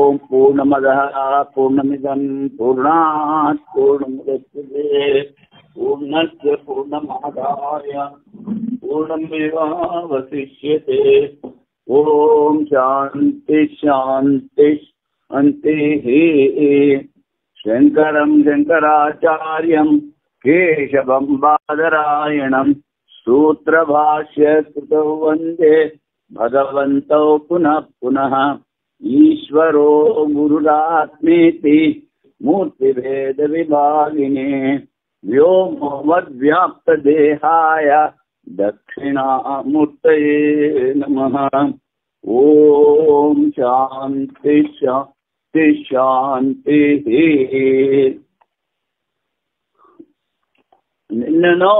ఓం పూర్ణమదః పూర్ణమిదం పూర్ణాత్ పూర్ణముదచ్యతే పూర్ణస్య పూర్ణమాదాయ పూర్ణమేవావశిష్యతే. ఓం శాంతి శాంతి శాంతిః. శంకరం శంకరాచార్యం కేశవం బాదరాయణం సూత్రభాష్యకృతౌ వందే భగవంతౌ పునః పునః. ఈశ్వరో గురురాత్మేతి మూర్తిభేద విభాగినే వ్యోమవద్వ్యాప్తదేహాయ దక్షిణామూర్తయే నమః. ఓం శాంతి శాంతి శాంతి. నిన్నను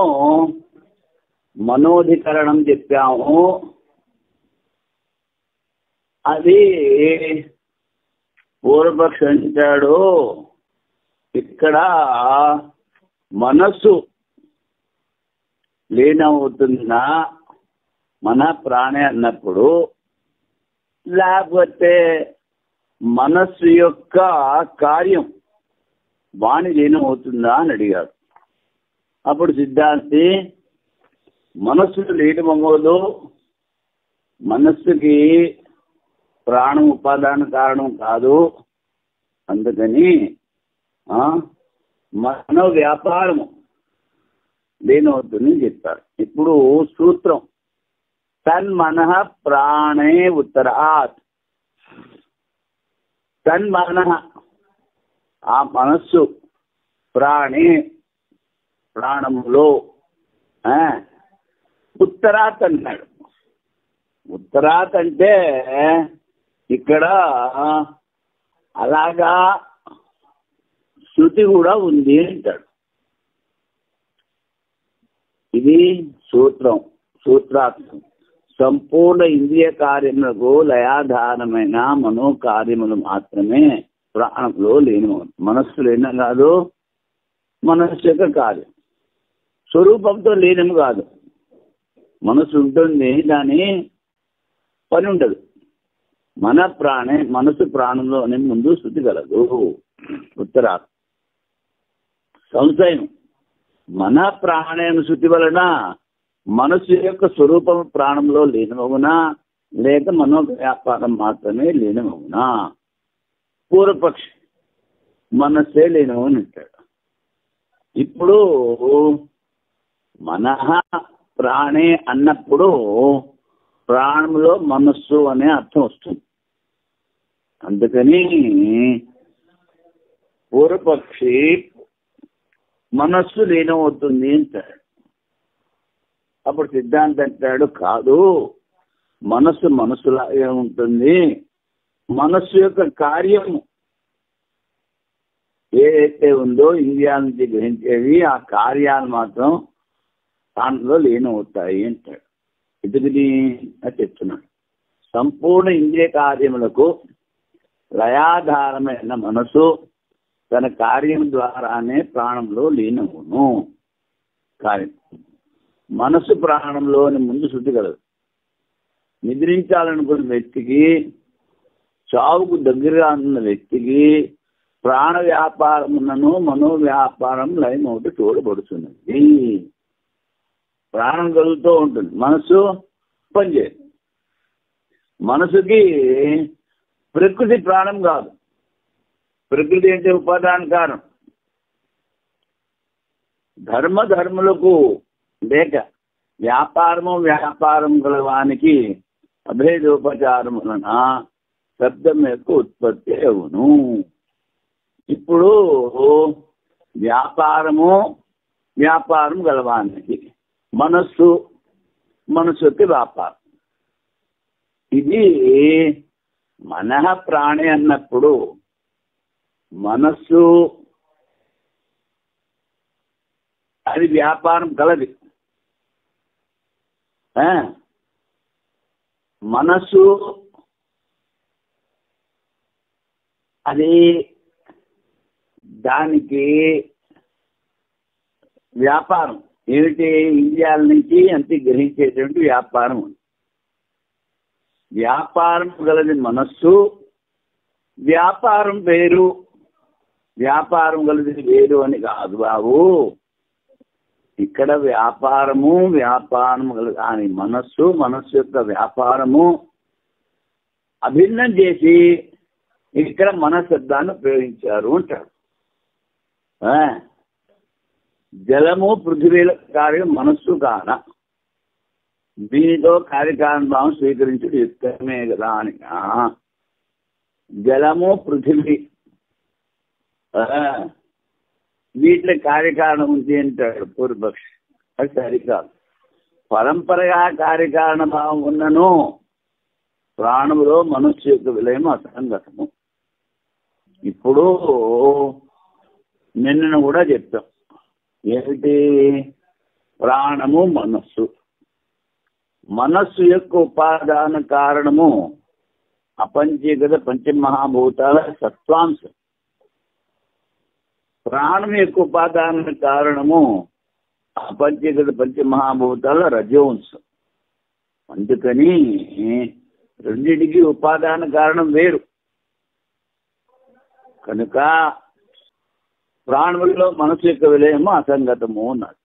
మనోధికరణం చెప్పాము. అది పూర్వపక్షి అంటాడు, ఇక్కడ మనస్సు లీనమవుతుందా మన ప్రాణే అన్నప్పుడు, లేకపోతే మనస్సు యొక్క కార్యం వాణి లీనమవుతుందా అని అడిగాడు. అప్పుడు సిద్ధాంతి మనస్సు లీనమవ్వదు, మనస్సుకి ప్రాణం ఉపాదాన కారణం కాదు, అందుకని మనో వ్యాపారము లీనమవుతుందని చెప్పారు. ఇప్పుడు సూత్రం తన్మనః ప్రాణే ఉత్తరాత్. తన్మనః ఆ మనస్సు ప్రాణే ప్రాణములో ఉత్తరాత్ అన్నాడు. ఉత్తరాత్ అంటే ఇక్కడ అలాగా శృతి కూడా ఉంది అంటాడు. ఇది సూత్రార్థం. సంపూర్ణ ఇంద్రియ కార్యములకు లయాధారమైన మనోకార్యములు మాత్రమే ప్రాణంలో లీనమవుతుంది. మనస్సు లీనం కాదు, మనస్సు యొక్క కార్యం స్వరూపంతో లీనం కాదు. మనసు ఉంటుంది, దాని పని ఉండదు. మనసు ప్రాణంలోనే ముందు శృతి కలదు. ఉత్తరా సంశయం మన ప్రాణేన శృతి వలన మనసు యొక్క స్వరూపం ప్రాణంలో లీనమవునా, లేక మనో వ్యాపారం మాత్రమే లీనమవునా? పూర్వపక్షి మనస్సే లీనమని అంటాడు. ఇప్పుడు మనః ప్రాణే అన్నప్పుడు ప్రాణంలో మనస్సు అనే అర్థం వస్తుంది. అందుకని పూర్వపక్షి మనస్సు లీనమవుతుంది అంటాడు. అప్పుడు సిద్ధాంతం అంటాడు, కాదు, మనస్సులాగే ఉంటుంది. మనస్సు యొక్క కార్యం ఏదైతే ఉందో ఇంద్రియాల నుంచి గ్రహించేవి, ఆ కార్యాలు మాత్రం దాంట్లో లీనమవుతాయి అంటాడు. ఇదిని చెప్తున్నాడు. సంపూర్ణ ఇంద్రియ కార్యములకు లయాధారమైన మనసు తన కార్యం ద్వారానే ప్రాణంలో లీనమును. కార్యం మనసు ప్రాణంలోని ముందు శృతి కలదు. నిద్రించాలనుకున్న వ్యక్తికి, చావుకు దగ్గరగా ఉన్న వ్యక్తికి ప్రాణ వ్యాపారమునను మనో వ్యాపారం లయమవుతూ చూడబడుతున్నది. ప్రాణం కలుగుతూ ఉంటుంది, మనసు పనిచేయదు. మనసుకి ప్రకృతి ప్రాణం కాదు. ప్రకృతి అంటే ఉపాదాన కారణం. ధర్మములకు లేక వ్యాపారం గలవానికి అభేదోపచారం వలన శబ్దం యొక్క ఉత్పత్తి అవును. ఇప్పుడు వ్యాపారం గలవానికి మనస్సుకి వ్యాపారం. ఇది మనః ప్రాణి అన్నప్పుడు మనస్సు అది వ్యాపారం కలది. మనస్సు అది దానికి వ్యాపారం ఏమిటి? ఇంద్రియాల నుంచి అంతే గ్రహించేటువంటి వ్యాపారం. వ్యాపారం గలది మనస్సు, వ్యాపారం వేరు, వ్యాపారం కలిసి వేరు అని కాదు బాబు. ఇక్కడ వ్యాపారం కానీ మనస్సు యొక్క వ్యాపారము అభిన్నం చేసి ఇక్కడ మనశబ్దాన్ని ఉపయోగించారు అంటాడు. జలము పృథివీల కార్యం మనస్సు కాన, దీనితో కార్యకారణభావం స్వీకరించుడు యుక్తమే కదా అని. జలము పృథివీ వీటిలో కార్యకారణం ఉంది అంటాడు పూర్వపక్షి. అది సరికాదు. పరంపరగా కార్యకారణ భావం ఉన్నను ప్రాణములో మనస్సు యొక్క విలయం అసంగతము. ఇప్పుడు నిన్నను కూడా చెప్తాం ఏమిటి? ప్రాణము మనస్సు యొక్క ఉపాదాన కారణము అపంచీకృత పంచమహాభూతాల సత్వాంశం. ప్రాణం యొక్క ఉపాదాన కారణము అపంచీకృత పంచమహాభూతాల రజోంశం. అందుకని రెండింటికి ఉపాదాన కారణం వేరు కనుక ప్రాణములలో మనసు యొక్క విలయము అసంగతము అన్నాడు.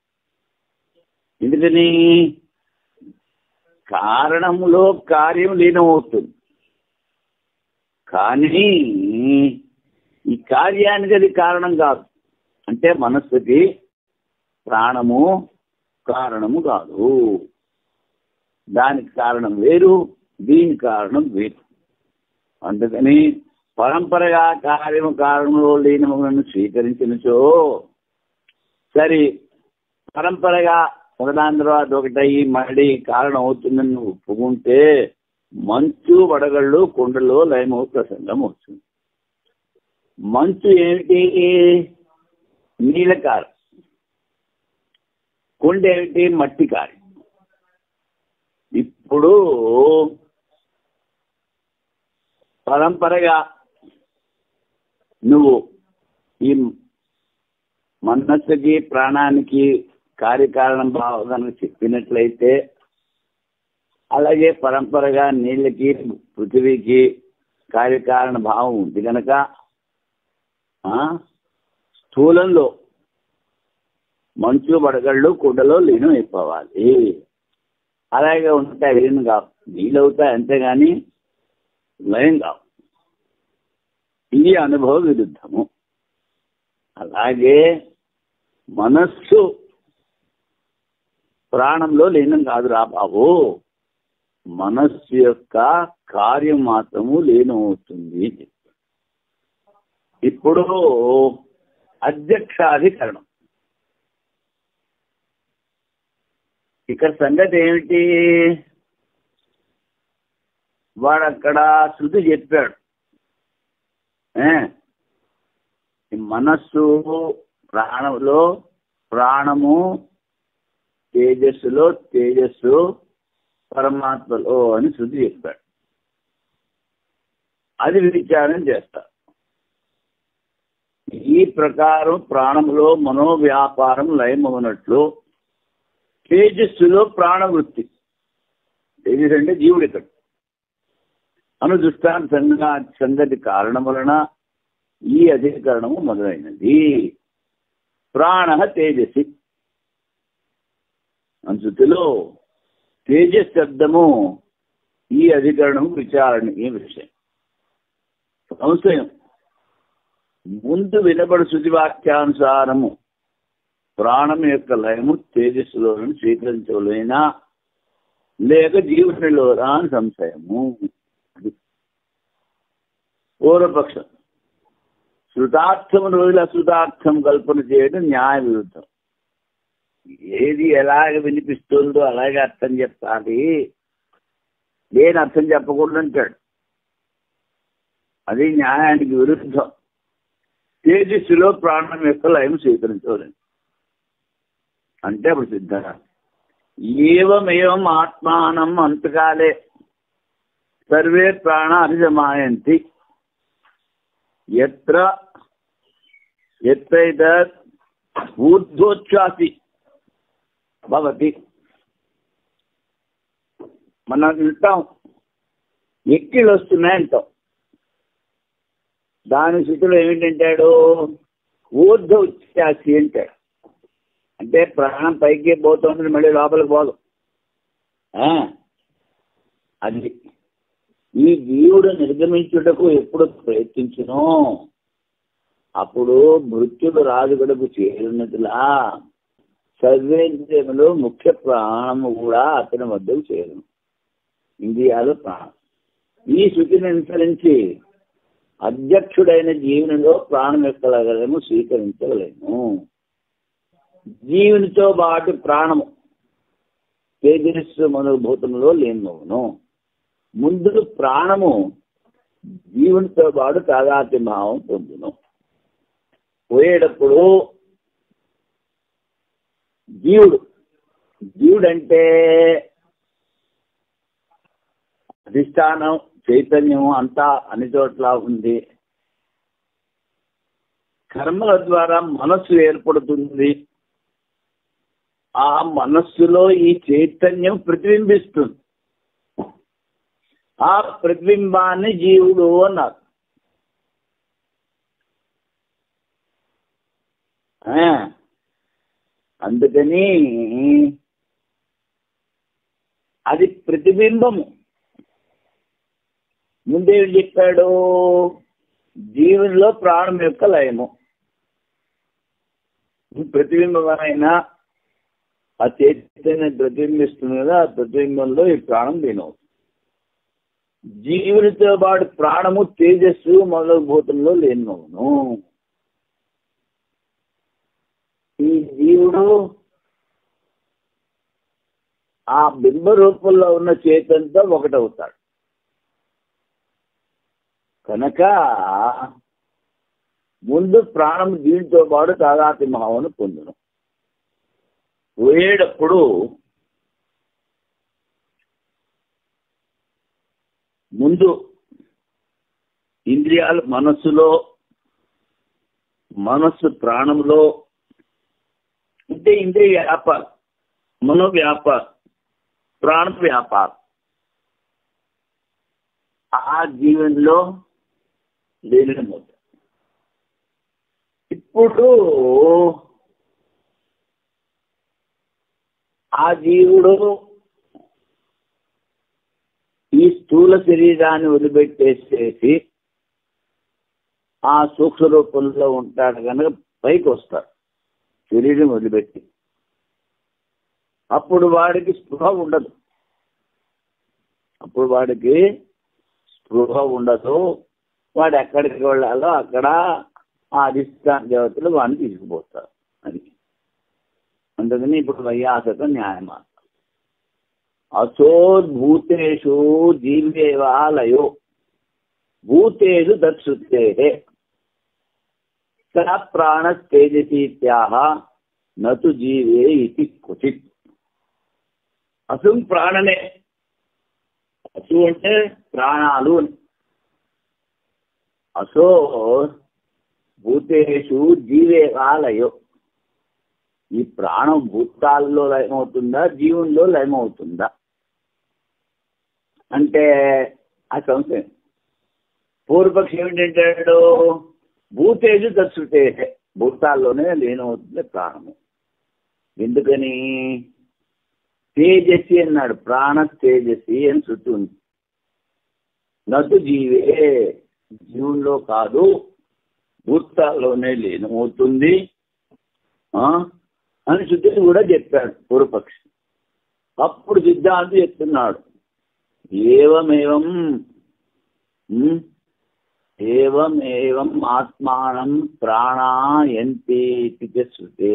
ఎందుకని? కారణములో కార్యం లీనమవుతుంది, కానీ ఈ కార్యానికి అది కారణం కాదు. అంటే మనస్సుకి ప్రాణము కారణము కాదు. దానికి కారణం వేరు, దీని కారణం వేరు. అందుకని పరంపరగా కార్యము కారణంలో లీనములను స్వీకరించినచో సరే, పరంపరగా ఒకదాని తర్వాత ఒకటయి మళ్ళీ కారణం అవుతుందని నువ్వు ఒప్పుకుంటే మంచు వడగళ్ళు కొండలో లయము ప్రసంగం వస్తుంది. మంచు ఏమిటి? నీలకారం. కొండ ఏమిటి? మట్టి కారం. ఇప్పుడు పరంపరగా నువ్వు ఈ మనస్సుకి ప్రాణానికి కార్యకారణం భావన చెప్పినట్లయితే, అలాగే పరంపరగా నీళ్ళకి పృథివీకి కార్యకారణ భావం ఉంది కనుక స్థూలంలో మంచు వడగళ్ళు కుండలో లీనం అయిపోవాలి. అలాగే ఉంటాయి, లీనం కావు. నీళ్ళు అవుతాయి అంతేగాని లయం కావు. ఇది అనుభవ విరుద్ధము. అలాగే మనస్సు ప్రాణంలో లీనం కాదురా బాబు, మనస్సు యొక్క కార్యం మాత్రము లీనమవుతుంది. ఇప్పుడు అధ్యక్షాధికరణం. ఇక్కడ సంగతి ఏమిటి? వాడక్కడ శృతి చెప్పాడు, మనస్సు ప్రాణంలో ప్రాణము తేజస్సులో తేజస్సు పరమాత్మలో అని శృతి చెప్పాడు. అది విచారం చేస్తారు. ఈ ప్రకారం ప్రాణములో మనోవ్యాపారం లయమవునట్లు తేజస్సులో ప్రాణవృత్తి, తేజస్సు అంటే జీవుడు ఇక్కడ అనుదృష్టాన్ సంగతి కారణం వలన ఈ అధికరణము మొదలైనది. ప్రాణ తేజసి అంశుతిలో తేజస్ శబ్దము ఈ అధికరణము విచారణీయ విషయం. సంశయం ముందు వినబడు శృతివాక్యానుసారము ప్రాణం యొక్క లయము తేజస్సులో స్వీకరించలేనా లేక జీవునిలోనా అని సంశయము. పూర్వపక్షం శృతార్థం రోజుల అశృతార్థం కల్పన చేయడం న్యాయ విరుద్ధం. ఏది ఎలాగ వినిపిస్తుందో అలాగే అర్థం చెప్పాలి, లేని అర్థం చెప్పకూడదు అంటాడు. అది న్యాయానికి విరుద్ధం. తేజస్సులో ప్రాణం యొక్క లయం స్వీకరించలేదు అంటే అప్పుడు సిద్ధంగా ఏవం ఆత్మానం అంతకాలే సర్వే ప్రాణ అభిజమాయంతి ఎత్ర ఊర్ధ్వోచ్ఛ్వాసి భవతి. మనం వింటాం, ఎక్కిళ్ళు వస్తున్నాయంటాం. దాని స్థితిలో ఏమిటంటాడు, ఊర్ధ ఉచ్ఛ్వాసి అంటాడు. అంటే ప్రాణం పైకి పోతుంది, మళ్ళీ లోపలికి పోదు. అది ఈ జీవుడు నిర్గమించుటకు ఎప్పుడు ప్రయత్నించునో అప్పుడు మృత్యుడు రాజుగడకు చేరినట్లా సర్వేంద్రియములు ముఖ్య ప్రాణము కూడా అతని వద్దకు చేరును. ఇంద్రియాలు ప్రాణం. ఈ శృతిని అనుసరించి అధ్యక్షుడైన జీవునిలో ప్రాణం ఎక్కగలము, స్వీకరించగలేము. జీవునితో పాటు ప్రాణము తేజస్సు మనోభూతంలో లేనవును. ముందు ప్రాణము జీవునితో పాటు తాదాత్మ్య భావం పొందును. పోయేటప్పుడు జీవుడంటే అధిష్టానం, చైతన్యం అంతా అన్ని చోట్ల ఉంది. కర్మల ద్వారా మనస్సు ఏర్పడుతుంది. ఆ మనస్సులో ఈ చైతన్యం ప్రతిబింబిస్తుంది. ఆ ప్రతిబింబాన్ని జీవుడు అన్నారు. అందుకని అది ప్రతిబింబము. ముందేం చెప్పాడు, జీవునిలో ప్రాణం యొక్క లయము. ప్రతిబింబమైనా ఆ చైతన్యం ప్రతిబింబిస్తుంది కదా, ఆ ప్రతిబింబంలో ఈ ప్రాణం లీనవుతుంది. జీవునితో పాటు ప్రాణము తేజస్సు మనోభూతంలో లీనమవును. ఈ జీవుడు ఆ బింబ రూపంలో ఉన్న చైతన్యంతో ఒకటవుతాడు. కనుక ముందు ప్రాణం దీనితో పాటు తాదాత్మ్య భావన పొందును. పోయేటప్పుడు ముందు ఇంద్రియాలు మనస్సులో, మనస్సు ప్రాణంలో అంటే ఇంద్రియ వ్యాపారం, మనో వ్యాపారం, ప్రాణ వ్యాపారం ఆ జీవనంలో లీనమవుతుంది. ఇప్పుడు ఆ జీవుడు ఈ స్థూల శరీరాన్ని వదిలిపెట్టేసేసి ఆ సూక్ష్మ రూపంలో ఉంటాడు కనుక పైకి వస్తాడు శరీరం వదిలిపెట్టి. అప్పుడు వాడికి స్పృహ ఉండదు. వాడు ఎక్కడికి వెళ్ళాలో అక్కడ ఆ అధిష్టాన దేవతలు వాడిని తీసుకుపోతారు. అది అందుకని ఇప్పుడు వైయాసక న్యాయమా అసోద్భూతేషు జీవేవాలయో భూతేషు దత్సుతే స ప్రాణస్తేజసీత్యాహ నతు జీవే ఇది క్వచిత్. అసు ప్రాణనే, అసు అంటే ప్రాణాలు అని. అసో భూతేషు జీవేవాలయో, ఈ ప్రాణం భూతాల్లో లయమవుతుందా, జీవుల్లో లయమవుతుందా అంటే ఆ సంశయం. పూర్వపక్షం ఏమిటంటాడు, భూతేజు తత్సుతే, భూతాల్లోనే లీనమవుతుంది ప్రాణము. ఎందుకని తేజస్సి అన్నాడు, ప్రాణ తేజస్సి అని చుట్టూ ఉంది. నటు జీవే, జీవుల్లో కాదు భూతాల్లోనే లీనమవుతుంది అని శుద్ధిని కూడా చెప్పాడు పూర్వపక్షి. అప్పుడు సిద్ధాంతి చెప్తున్నాడు, ఏవం ఆత్మానం ప్రాణాయంతి శృతే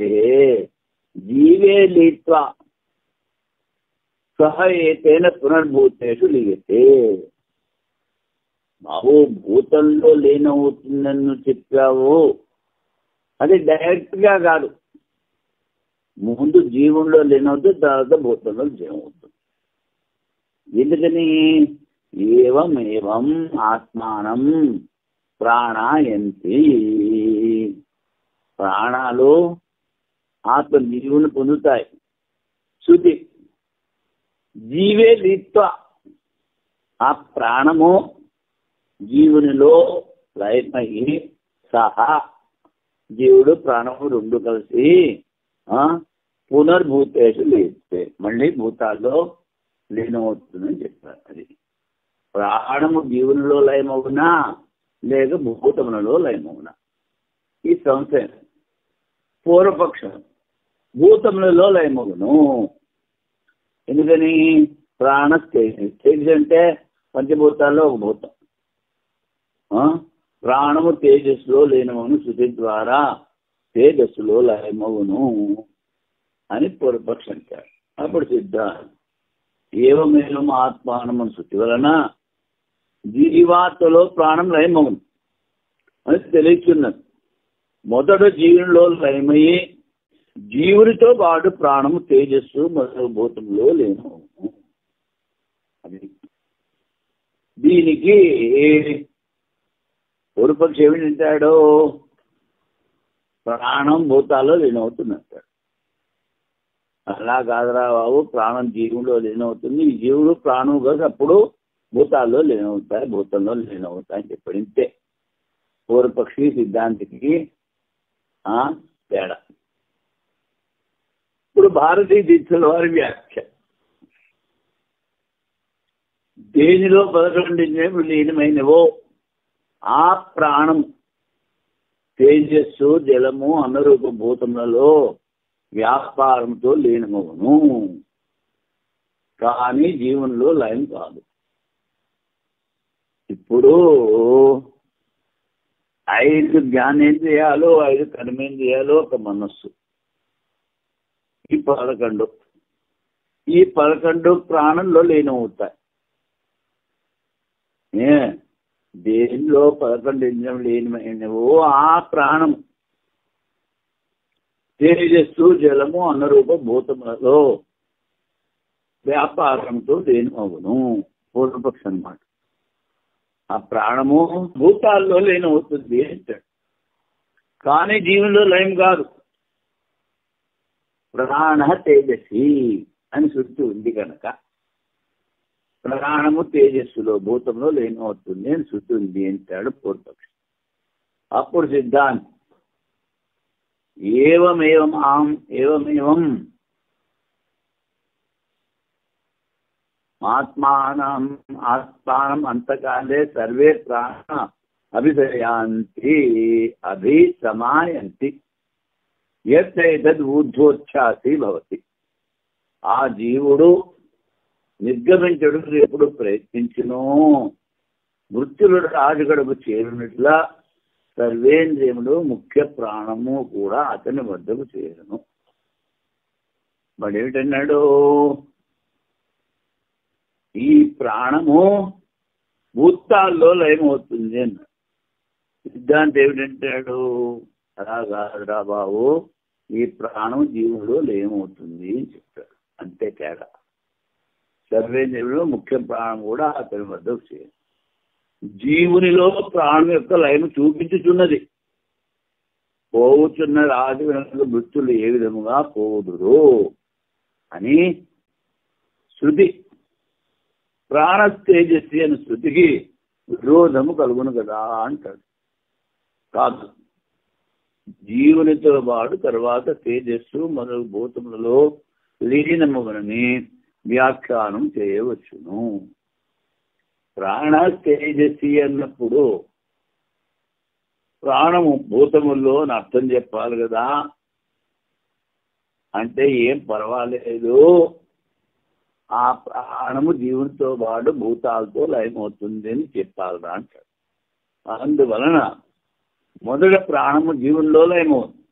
జీవే లీత్వా సహ ఏతేన పునర్భూతేషు లీయతే. బాబు భూతంలో లీనమవుతుందని చెప్పావు, అది డైరెక్ట్ గా కాదు. ముందు జీవుల్లో లీనవుతుంది, తర్వాత భూతంలో జీవమవుతుంది. ఎందుకని ఏవం ఆత్మానం ప్రాణాయంతి, ప్రాణాలు ఆత్మ జీవుని పొందుతాయి. శృతి జీవే లీత్వ, ఆ ప్రాణము జీవునిలో లయమయ్యి సహా జీవుడు ప్రాణము రెండు కలిసి పునర్భూతేషు లేస్తే మళ్ళీ భూతాల్లో లీనమవుతుందని చెప్పారు. అది ప్రాణము జీవునిలో లయమవునా లేక భూతములలో లయమవునా ఈ సంశయం. పూర్వపక్షం భూతములలో లయమవును. ఎందుకని? ప్రాణ తేజస్ అంటే పంచభూతాల్లో ఒక భూతం. ప్రాణము తేజస్సులో లీనమవును, శృతి ద్వారా తేజస్సులో లయమవును అని పూర్వపక్షం అంటారు. అప్పుడు సిద్ధాంతం ఏవమేవం ఆత్మానమని శృతి వలన జీవాత్మలో ప్రాణం లయమవును అని తెలియచున్నది. మొదట జీవునిలో లయమయ్యి జీవునితో పాటు ప్రాణము తేజస్సు మొదటి భూతంలో లీనమవును. అది దీనికి పూర్వపక్షం ఏమిటంటాడు? ప్రాణం భూతాల్లో లీనమవుతుందంటాడు. అలా కాదురా బాబు, ప్రాణం జీవులో లీనమవుతుంది, ఈ జీవుడు ప్రాణం కాదు అప్పుడు భూతాల్లో లీనమవుతాయి, భూతంలో లీనమవుతాయి అని చెప్పాడు. ఇంతే పూర్వపక్షి సిద్ధాంతికి తేడా. ఇప్పుడు భారతీయ దీక్షల వారి వ్యాఖ్య దేనిలో 11 ఇంద్రియములు లీనమైనవో ఆ ప్రాణం తేజస్సు జలము అనురూప భూతములలో వ్యాపారంతో లీనమవును, కానీ జీవనంలో లయం కాదు. ఇప్పుడు 5 జ్ఞానేంద్రియాలు, 5 కర్మేంద్రియాలు, ఒక మనస్సు, ఈ 11 ప్రాణంలో లీనమవుతాయి. దేనిలో 11 ఇంద్రియం లీనమైనవో ఆ ప్రాణం తేజస్సు జలము అనురూప భూతములలో వ్యాపారంతో లీనమవును. పూర్వపక్షం అన్నమాట. ఆ ప్రాణము భూతాల్లో లీనమవుతుంది అంటాడు, కానీ జీవుల్లో లయం కాదు. ప్రాణ తేజస్సి అని శృతి ఉంది కనుక ప్రాణము తేజస్సులో భూతంలో లీనమవుతుంది అని శృతి ఉంది అంటాడు పూర్వపక్షం. అప్పుడు సిద్ధాంతం ఏవమేవం ఆత్మానం అంతకాలే సర్వే ప్రాణ అభిసయాంతి అభిసమాయంతి యత్ ఊర్ధ్వోచ్ఛ్వాసి భవతి. ఆ జీవుడు నిర్గమించడు ఎప్పుడు ప్రయత్నించునో మృత్యులు రాజుగడకు చేరినట్లా సర్వేంద్రియములు ముఖ్య ప్రాణము కూడా అతని వద్దకు చేరును. మరి ఏమిటన్నాడు? ఈ ప్రాణము భూతాల్లో లయమవుతుంది అన్నాడు. సిద్ధాంతం ఏమిటంటాడు? అలా కాదురా బాబు, ఈ ప్రాణం జీవుడు లయమవుతుంది అని చెప్తాడు. అంతే తేడా. సర్వేంద్రియంలో ముఖ్య ప్రాణం కూడా అతని వద్దకు చేరు. జీవునిలో ప్రాణం యొక్క లయము చూపించుచున్నది. పోవుచున్న రాజు మృత్యులు ఏ విధముగా పోదురు అని శృతి. ప్రాణ తేజస్వి అని శృతికి విరోధము కలుగును కదా అంటాడు. కాదు, జీవునితో పాటు తర్వాత తేజస్సు మొదలు భూతములలో లీనమగునని వ్యాఖ్యానం చేయవచ్చును. ప్రాణ తేజస్వి అన్నప్పుడు ప్రాణము భూతముల్లో అని అర్థం చెప్పాలి కదా. అంటే ఏం పర్వాలేదు, ఆ ప్రాణము జీవునితో పాటు భూతాలతో లయమవుతుంది అని చెప్పాలిరా అంటాడు. అందువలన మొదట ప్రాణము జీవుల్లో లయమవుతుంది,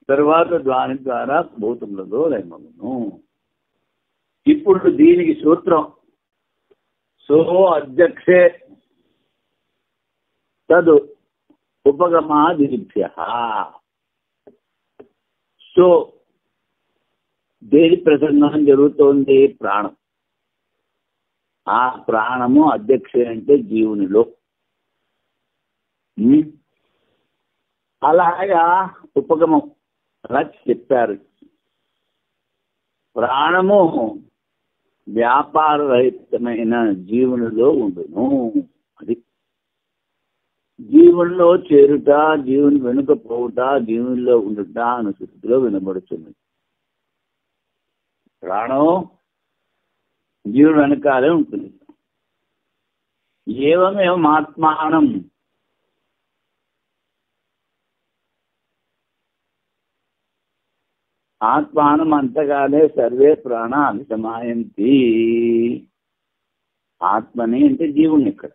తర్వాత దాని ద్వారా భూతములలో లయమవును. ఇప్పుడు దీనికి సూత్రం సో అధ్యక్షే తదు ఉపగమాదిభ్య. సో దేని ప్రసంగం జరుగుతోంది? ప్రాణం. ఆ ప్రాణము అధ్యక్షే అంటే జీవునిలో. అలాగా ఉపగమం అలా చెప్పారు. ప్రాణము వ్యాపారరహితమైన జీవునిలో ఉండును. అది జీవుల్లో చేరుట, జీవుని వెనుక పోవుట, జీవునిలో ఉండుట అనే స్థితిలో వినబడుతుంది. ప్రాణం జీవుని వెనకాలే ఉంటుంది. ఏవమేవం ఆత్మానం, ఆత్మానం అంతగానే సర్వే ప్రాణ అభిసమాయంతి. ఆత్మని అంటే జీవుని, ఇక్కడ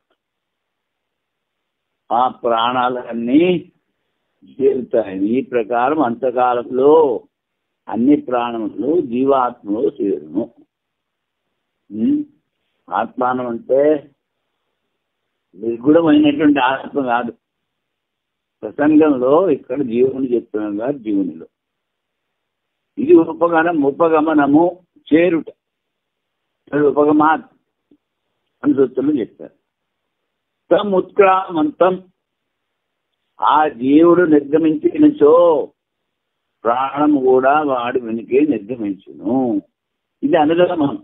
ఆ ప్రాణాలన్నీ చేరుతాయి. ఈ ప్రకారం అంతకాలంలో అన్ని ప్రాణములు జీవాత్మలో చేరును. ఆత్మానం అంటే నిర్గుణమైనటువంటి ఆత్మ కాదు. ప్రసంగంలో ఇక్కడ జీవుని చెప్తున్నాం కాదు, జీవునిలో. ఇది ఉపగమనము, చేరుట. ఉపగమాత్ అని సూత్రులు చెప్పారు. తం ఉత్క్రామంతం, ఆ జీవుడు నిర్గమించినచో ప్రాణము కూడా వాడి వెనుకే నిర్గమించును. ఇది అనుగమనం.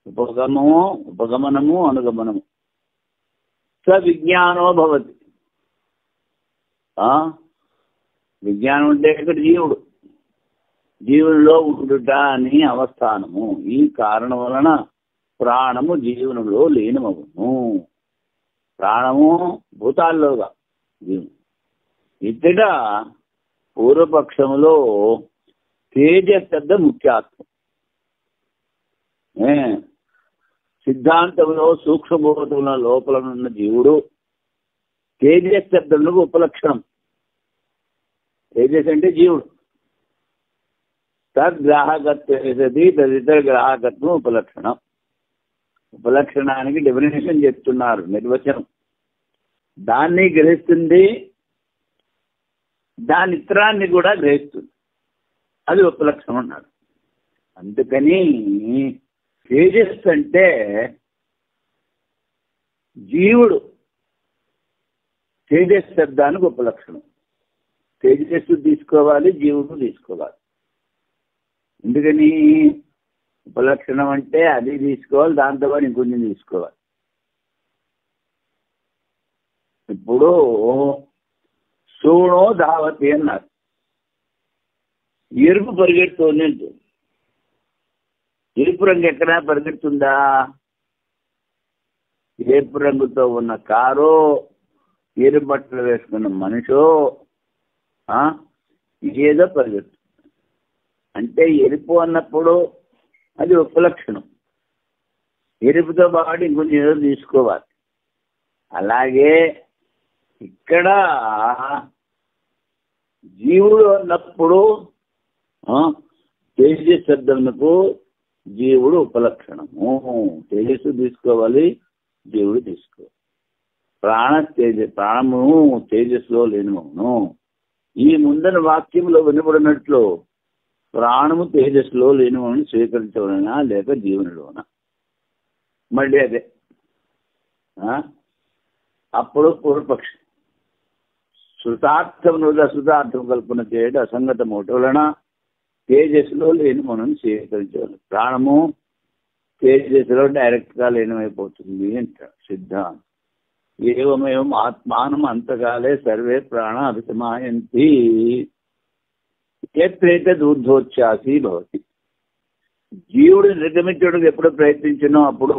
ఉపగమనము అనుగమనము. స విజ్ఞానో భవతి. విజ్ఞానం అంటే ఇక్కడ జీవుడు, జీవునిలో ఉండుట అని అవస్థానము. ఈ కారణం వలన ప్రాణము జీవనంలో లీనమవును. ప్రాణము భూతాల్లోగా జీవుడు. ఇక్కడ పూర్వపక్షములో తేజశబ్ద ముఖ్యాత్మ, సిద్ధాంతంలో సూక్ష్మభూతముల లోపల ఉన్న జీవుడు తేజశబ్దములకు ఉపలక్షణం. తేజస్ అంటే జీవుడు. తద్గ్రాహకత్వది, తదితర గ్రాహకత్వం ఉపలక్షణం. ఉపలక్షణానికి డెఫినేషన్ చెప్తున్నారు, నిర్వచనం. దాన్ని గ్రహిస్తుంది, దాని ఇతరాన్ని కూడా గ్రహిస్తుంది. అది ఉపలక్షణం అన్నాడు. అందుకని తేజస్సు అంటే జీవుడు, తేజస్సు శబ్దానికి ఉపలక్షణం. తేజస్సు తీసుకోవాలి, జీవుడు తీసుకోవాలి. ఎందుకని ఉపలక్షణం అంటే అది తీసుకోవాలి, దాంతోపాటు ఇంకొంచెం తీసుకోవాలి. ఇప్పుడు సూణో ధావతి అన్నారు. ఎరుపు పరిగెడుతోంది అంటూ. ఎరుపు రంగు ఎక్కడా పరిగెడుతుందా? ఎరుపు రంగుతో ఉన్న కారో, ఎరుపు బట్టలు వేసుకున్న మనిషో ఏదో పరిగెడుతుంది. అంటే ఎరుపు అన్నప్పుడు అది ఉపలక్షణం. ఎరుపుతో పాటు ఇంకొంచెం ఏదో తీసుకోవాలి. అలాగే ఇక్కడ జీవుడు అన్నప్పుడు తేజస్ శబ్దమునకు జీవుడు ఉపలక్షణము. తేజస్సు తీసుకోవాలి, జీవుడు తీసుకోవాలి. ప్రాణము తేజస్సులో లేనివను. ఈ ముందర వాక్యంలో వినబడినట్లు ప్రాణము తేజస్సులో లేనివని స్వీకరించవలనా లేక జీవనిలోనా? మళ్ళీ అదే. అప్పుడు పూర్వపక్షం శృతార్థం అశృతార్థం కల్పన చేయడం అసంగతమోటి వలన తేజస్సులో లేనివనని స్వీకరించవాలి. ప్రాణము తేజస్సులో డైరెక్ట్గా లీనమైపోతుంది అంటారు సిద్ధాంతం. ఏవమేవం ఆత్మానం అంతకాలే సర్వే ప్రాణ అభిసమాయంతి. ఊర్ధ్వోచ్ఛాసి భవతి. జీవుడు నిర్గమించడానికి ఎప్పుడు ప్రయత్నించినో అప్పుడు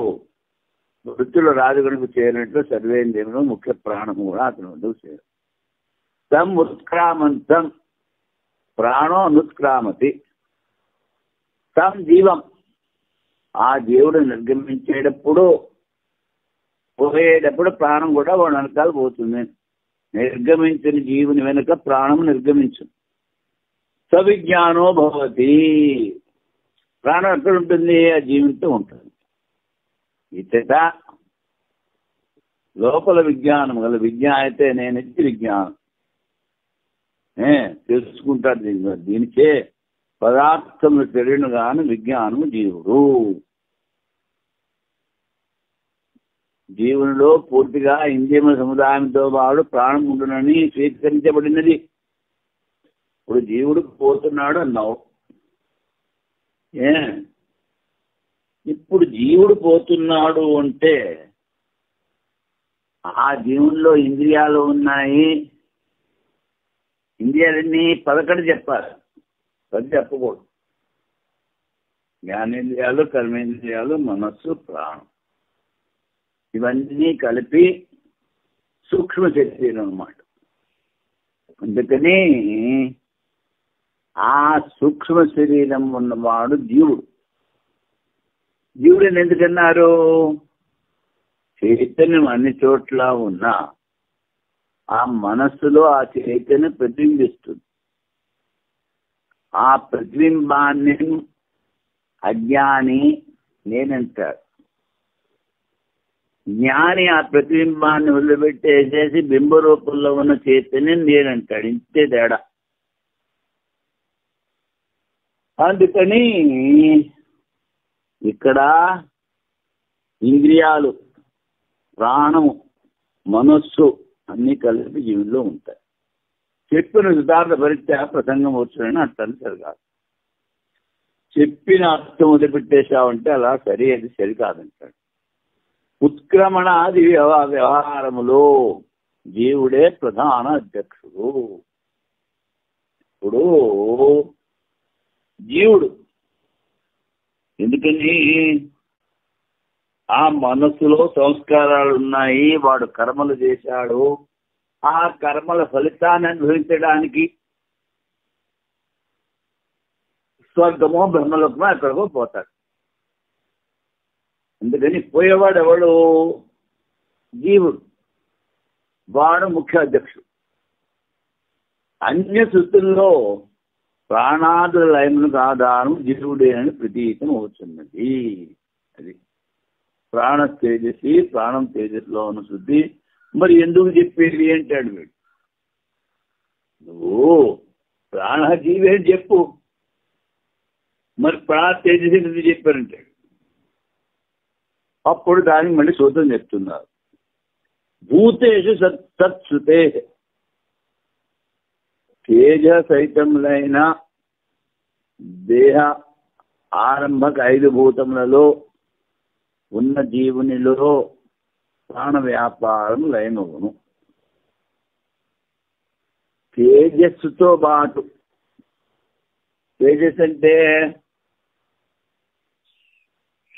వృత్తుల రాజుగణకు చేరినట్లు సర్వేంద్రియములు ముఖ్య ప్రాణము కూడా అతను వద్దకు చేరు. తం ఉత్క్రామంతం, ప్రాణో అనుత్క్రామతి. తం జీవం, ఆ జీవుడు నిర్గమించేటప్పుడు పోయేటప్పుడు ప్రాణం కూడా వాడు వెనకాల పోతుంది. నిర్గమించిన జీవుని వెనుక ప్రాణం నిర్గమించు. సవిజ్ఞానో భవతి. ప్రాణం ఎక్కడ ఉంటుంది? ఆ జీవితో ఉంటుంది. ఇతట లోపల విజ్ఞానం గల విజ్ఞానం అయితే నేనెత్తి విజ్ఞానం తెలుసుకుంటాడు. దీనికే పదార్థములు తెలియను గాని విజ్ఞానము జీవుడు. జీవునిలో పూర్తిగా ఇంద్రియముల సముదాయంతో పాటు ప్రాణం ఉండునని స్వీకరించబడినది. ఇప్పుడు జీవుడు పోతున్నాడు అన్నావు. ఇప్పుడు జీవుడు పోతున్నాడు అంటే ఆ జీవుల్లో ఇంద్రియాలు ఉన్నాయి. ఇంద్రియాలన్నీ 11 చెప్పాలి, 10 చెప్పకూడదు. జ్ఞానేంద్రియాలు, కర్మేంద్రియాలు, మనస్సు, ప్రాణం, ఇవన్నీ కలిపి సూక్ష్మ శరీరం అన్నమాట. అందుకని ఆ సూక్ష్మ శరీరం ఉన్నవాడు జీవుడు. జీవుడిని ఎందుకన్నారు? చైతన్యం అన్ని చోట్ల ఉన్నా ఆ మనస్సులో ఆ చైతన్యం ప్రతిబింబిస్తుంది. ఆ ప్రతిబింబాన్ని అజ్ఞాని నేనంటాడు. జ్ఞాని ఆ ప్రతిబింబాన్ని వదిలిపెట్టేసేసి బింబ రూపంలో ఉన్న చైతన్యం నేనంటాడు. ఇంతే తేడా. అందుకని ఇక్కడ ఇంద్రియాలు, ప్రాణము, మనస్సు అన్ని కలిపి జీవుల్లో ఉంటాయి. చెప్పిన సిద్ధార్థ పరిత్యా ప్రసంగం వచ్చాయని అర్థం సరికాదు. చెప్పిన అర్థం వదిలిపెట్టేశావంటే అలా అది సరికాదంటాడు. ఉత్క్రమణాది వ్యవహారములో జీవుడే ప్రధాన అధ్యక్షుడు. ఇప్పుడు జీవుడు ఎందుకని ఆ మనస్సులో సంస్కారాలు ఉన్నాయి, వాడు కర్మలు చేశాడు. ఆ కర్మల ఫలితాన్ని అనుభవించడానికి స్వర్గమో బ్రహ్మలోకమో ఎక్కడికో పోతాడు. అందుకని పోయేవాడు ఎవడు? జీవుడు. వాడు ముఖ్య అధ్యక్షుడు. అన్య శృతుల్లో ప్రాణాదుల లయములకు ఆధారం జీవుడే అని ప్రతీతం అవుతున్నది. అది ప్రాణ తేజస్సి, ప్రాణం తేజస్సులో ఉన్న శుద్ధి. మరి ఎందుకు చెప్పేది అంటాడు వీడు. నువ్వు ప్రాణజీవి అని చెప్పు, మరి ప్రాణ తేజస్సి ఎందుకు చెప్పారంటాడు. అప్పుడు దానికి మళ్ళీ సూత్రం చెప్తున్నారు. భూతేషు సత్సుతే తేజ సహితములైన దేహ ఆరంభక 5 భూతములలో ఉన్న జీవునిలో ప్రాణ వ్యాపారం లయమవును. తేజస్సుతో పాటు, తేజస్ అంటే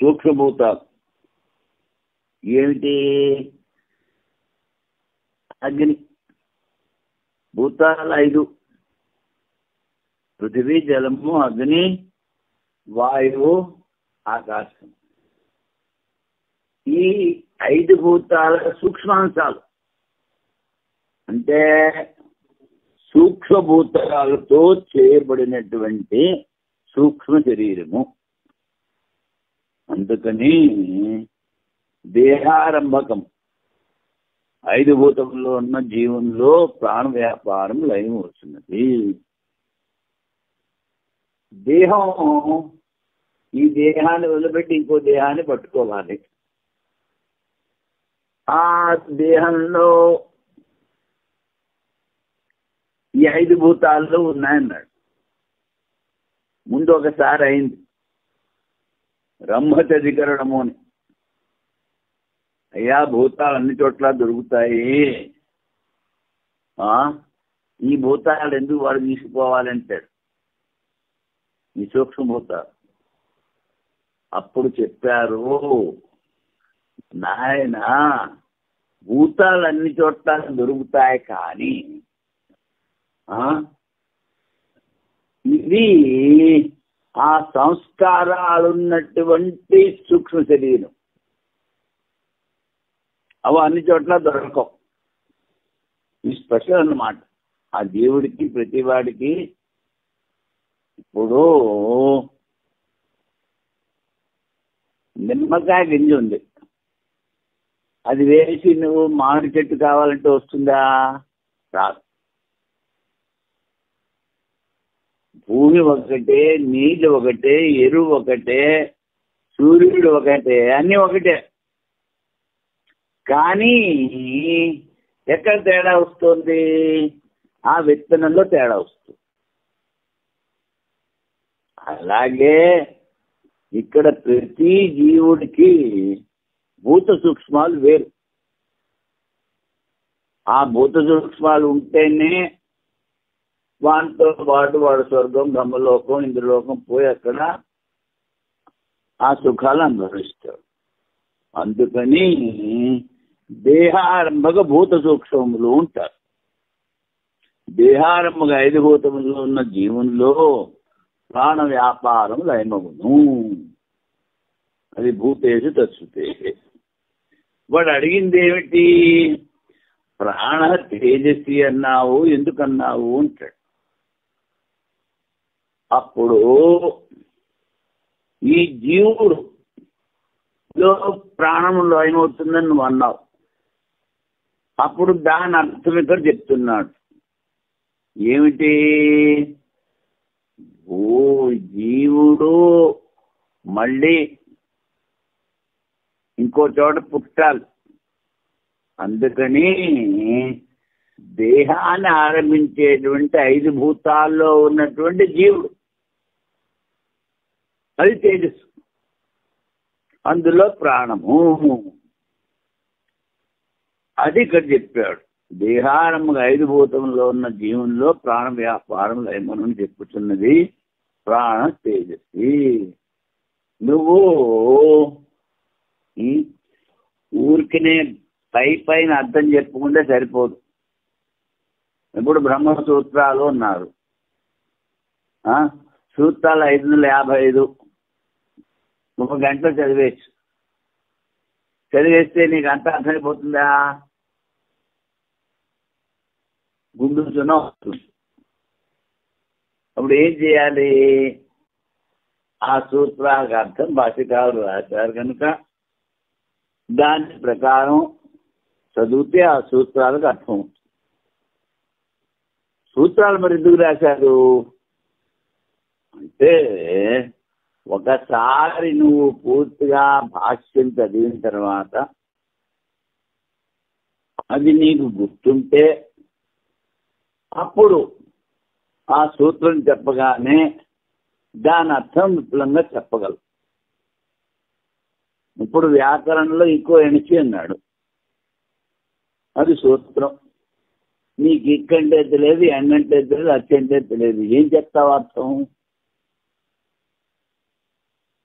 సూక్ష్మభూతాలు ఏమిటి? అగ్ని. భూతాలు 5: పృథివీ, జలము, అగ్ని, వాయువు, ఆకాశం. ఈ 5 భూతాల సూక్ష్మాంశాలు అంటే సూక్ష్మభూతాలతో చేయబడినటువంటి సూక్ష్మ శరీరము. అందుకని దేహారంభకం 5 భూతంలో ఉన్న జీవంలో ప్రాణ వ్యాపారం లయం వస్తున్నది. దేహం, ఈ దేహాన్ని వదిలిపెట్టి ఇంకో దేహాన్ని పట్టుకోవాలి. ఆ దేహంలో ఈ 5 భూతాల్లో ఉన్నాయన్నాడు. ముందు ఒకసారి అయింది బ్రహ్మచధికరణము అని. అయ్యా భూతాలు అన్ని చోట్ల దొరుకుతాయి, ఈ భూతాలు ఎందుకు వాడు తీసుకుపోవాలంటాడు, ఈ సూక్ష్మభూతాలు. అప్పుడు చెప్పారు, నాయన భూతాలు అన్ని చోట్ల దొరుకుతాయి కానీ ఇది ఆ సంస్కారాలున్నటువంటి సూక్ష్మ శరీరం. అవి అన్ని చోట్ల దొరకవు. ఈ స్పెషల్ అన్నమాట ఆ దేవుడికి, ప్రతివాడికి. ఇప్పుడు నిమ్మకాయ గింజ ఉంది, అది వేసి నువ్వు మామిడి చెట్టు కావాలంటే వస్తుందా? రాదు. భూమి ఒకటే, నీళ్ళు ఒకటే, ఎరువు ఒకటే, సూర్యుడు ఒకటే, అన్నీ ఒకటే. కానీ ఎక్కడ తేడా వస్తుంది? ఆ విత్తనంలో తేడా వస్తుంది. అలాగే ఇక్కడ ప్రతి జీవుడికి భూత సూక్ష్మాలు వేరు. ఆ భూత సూక్ష్మాలు ఉంటేనే వాటితో పాటు వాడు స్వర్గం బ్రహ్మలోకం ఇంద్రలోకం పోయి అక్కడ ఆ సుఖాలు అనుభవిస్తాడు. అందుకని దేహారంభక భూత సూక్ష్మములు ఉంటారు. దేహారంభక 5 భూతములు ఉన్న జీవుల్లో ప్రాణ వ్యాపారం లయమగును. అది భూతేషు తత్సుతే. వాడు అడిగింది ఏమిటి? ప్రాణ తేజస్వి అన్నావు, ఎందుకన్నావు అంటాడు. అప్పుడు ఈ జీవుడు ప్రాణంలో ఏమవుతుందని నువ్వు అన్నావు. అప్పుడు దాని అర్థం ఇక్కడ చెప్తున్నాడు. ఏమిటి? జీవుడు మళ్ళీ ఇంకో చోట పుట్టాలి. అందుకని దేహాన్ని ఆరంభించేటువంటి 5 భూతాల్లో ఉన్నటువంటి జీవుడు అది తేజస్సు, అందులో ప్రాణము. అది ఇక్కడ చెప్పాడు. దేహారంభక 5 భూతంలో ఉన్న జీవుల్లో ప్రాణ వ్యాపారం లయమని చెప్పుతున్నది ప్రాణ తేజస్వి. నువ్వు ఊరికినే పైన అర్థం చెప్పుకుంటే సరిపోదు. ఇప్పుడు బ్రహ్మసూత్రాలు ఉన్నారు, సూత్రాలు 555 1 గంటలో చదివేస్తే నీకు అంతా అర్థమైపోతుందా? గుండు సున్నా వస్తుంది. అప్పుడు ఏం చేయాలి? ఆ సూత్రాలకు అర్థం భాష్యకారులు రాశారు కనుక దాని ప్రకారం చదివితే ఆ సూత్రాలకు అర్థం. సూత్రాలు మరి ఎందుకు రాశారు అంటే, ఒకసారి నువ్వు పూర్తిగా భాష్యం చదివిన తర్వాత అది నీకు గుర్తుంటే అప్పుడు ఆ సూత్రం చెప్పగానే దాని అర్థం విపులంగా చెప్పగలవు. ఇప్పుడు వ్యాకరణంలో ఇంకో ఎణచి అన్నాడు, అది సూత్రం. నీకు ఇక్కంటే తెలియదు, ఎండంటే తెలియదు, అచ్చంటే తెలియదు, ఏం చెప్తావు అర్థం?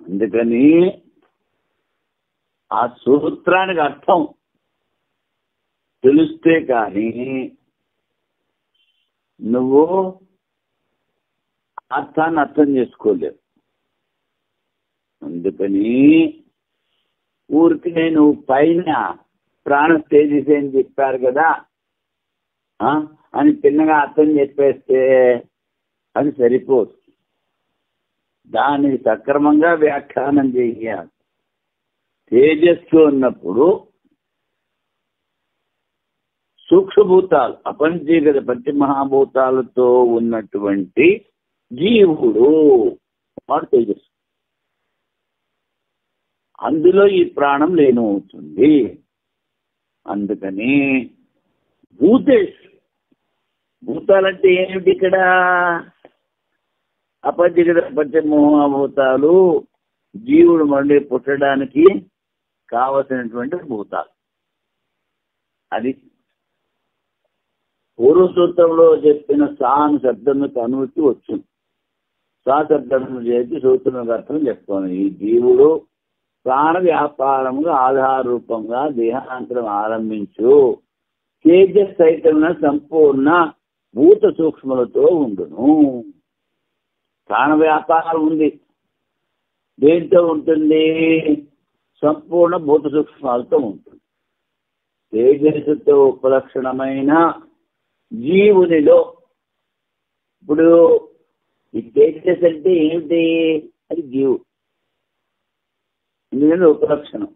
అందుకని ఆ సూత్రానికి అర్థం తెలిస్తే కానీ నువ్వు అర్థాన్ని అర్థం చేసుకోలేవు. అందుకని ఊరికి నేను పైన ప్రాణ తేజస్సు అని చెప్పారు కదా అని చిన్నగా అర్థం చెప్పేస్తే అది సరిపోదు. దానికి సక్రమంగా వ్యాఖ్యానం చేయాలి. తేజస్సు ఉన్నప్పుడు సూక్ష్మభూతాలు అపంచీకృత పంచమహాభూతాలతో ఉన్నటువంటి జీవుడు వాడు తేజస్సు. అందులో ఈ ప్రాణం లేనవుతుంది. అందుకని భూతేషు, భూతాలంటే ఏమిటి? ఇక్కడ అపంచీకృత పంచమహాభూతాలు జీవుడు మళ్ళీ పుట్టడానికి కావలసినటువంటి భూతాలు. అది పూర్వ సూత్రంలో చెప్పిన సాను శబ్దముకు అనుమతి వచ్చింది. సా శబ్దము చేసి సూత్రం అర్థం చెప్తాను. ఈ జీవుడు ప్రాణ వ్యాపారముగా ఆధార రూపంగా దేహాంతరం ఆరంభించు తేజస్ సైతమైన సంపూర్ణ భూత సూక్ష్మలతో ఉండును. ప్రాణ వ్యాపారం ఉంది, దేంతో ఉంటుంది? సంపూర్ణ భూత సూక్ష్మాలతో ఉంటుంది. తేజస్సుతో ఉపలక్షణమైన జీవునిలో ఇప్పుడు ఈ తేజస్ అంటే ఏమిటి? అది జీవుడు. ఎందుకంటే ఉపలక్షణం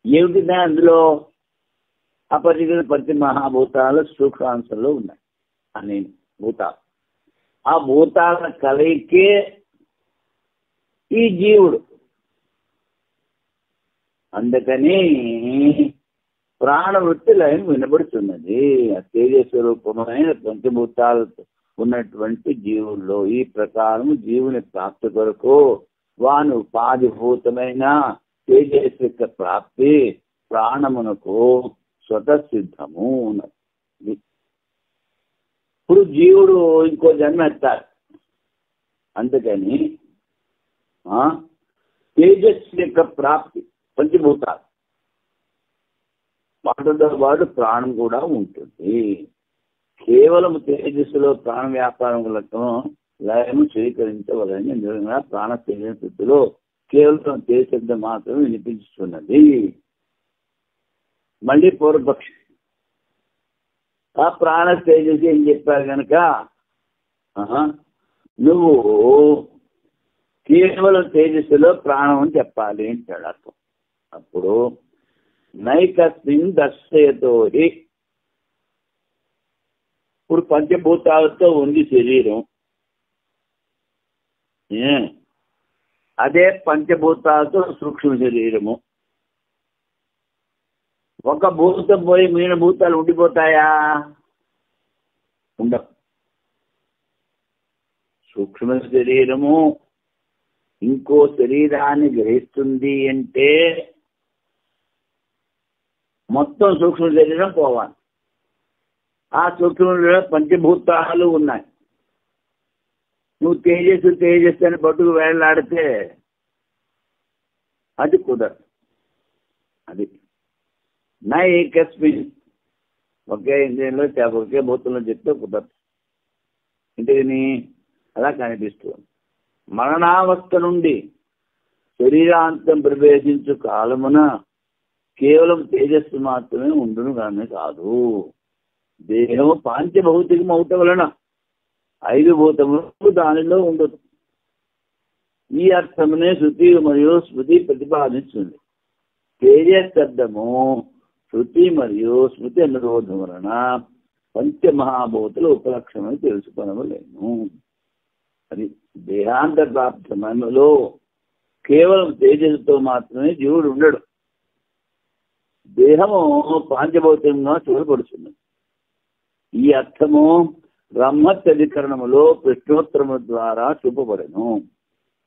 ఏమిటిదా? అందులో అపరిచిత ప్రతి మహాభూతాలు సూక్ష్మాంశంలో ఉన్నాయి అనే భూతాలు. ఆ భూతాల కలయికే ఈ జీవుడు. అందుకని ప్రాణవృత్తి లయం వినబడుతున్నది. ఆ తేజస్వరూపమైన పంచభూతాలతో ఉన్నటువంటి జీవుల్లో ఈ ప్రకారం జీవుని ప్రాప్తి కొరకు వాను ఉపాధిభూతమైన తేజస్విక ప్రాప్తి ప్రాణమునకు స్వతసిద్ధము అన్నది. ఇప్పుడు జీవుడు ఇంకో జన్మ ఎత్తారు. అందుకని తేజస్సు యొక్క ప్రాప్తి పంచభూతాలు వాటితో పాటు ప్రాణం కూడా ఉంటుంది. కేవలం తేజస్సులో ప్రాణ వ్యాపారం లయము స్వీకరించవలని నిజంగా ప్రాణ తేజస్థితిలో కేవలం తేజశబ్దం మాత్రమే వినిపిస్తున్నది. మళ్ళీ పూర్వపక్షి ఆ ప్రాణ తేజస్సు ఏం చెప్పారు కనుక నువ్వు కేవలం తేజస్సులో ప్రాణం అని చెప్పాలి అంటాడు అర్థం. అప్పుడు నైకస్మిన్ దర్శయతో ఇప్పుడు పంచభూతాలతో ఉంది శరీరం. అదే పంచభూతాలతో సూక్ష్మ శరీరము. ఒక భూతం పోయి మిగిలిన భూతాలు ఉండిపోతాయా? ఉండవు. సూక్ష్మ శరీరము ఇంకో శరీరాన్ని గ్రహిస్తుంది అంటే మొత్తం సూక్ష్మ శరీరం పోవాలి. ఆ సూక్ష్మ పంచభూతాలు ఉన్నాయి. నువ్వు తేజస్సు అని పట్టుకు వేళ్లాడితే అది కుదరదు. అది నా ఏకస్మిన్ ఒకే ఇంద్రియంలో ఒకే భూతంలో చెప్తే కుదరదు. ఇంటిని అలా కనిపిస్తుంది. మరణావస్థ నుండి శరీరాంతం ప్రవేశించు కాలమున కేవలం తేజస్సు మాత్రమే ఉండును కానీ కాదు. దేహము పాంచభౌతికం అవటం వలన 5 భూతములు దానిలో ఉండదు. ఈ అర్థమునే శృతి మరియు స్మృతి ప్రతిపాదిస్తుంది. తేజశబ్దము శృతి మరియు స్మృతి అనురోధం వలన పంచమహాభూతుల ఉపలక్షణమని తెలుసుకొనలేము. అది దేహాంతర్ప్రాప్త మనలో కేవలం తేజస్సుతో మాత్రమే జీవుడు ఉండడు. దేహము పాంచభౌతికంగా చూడబడుతుంది. ఈ అర్థము బ్రహ్మత్యధికరణములో ప్రశ్నోత్తరము ద్వారా చూపబడను.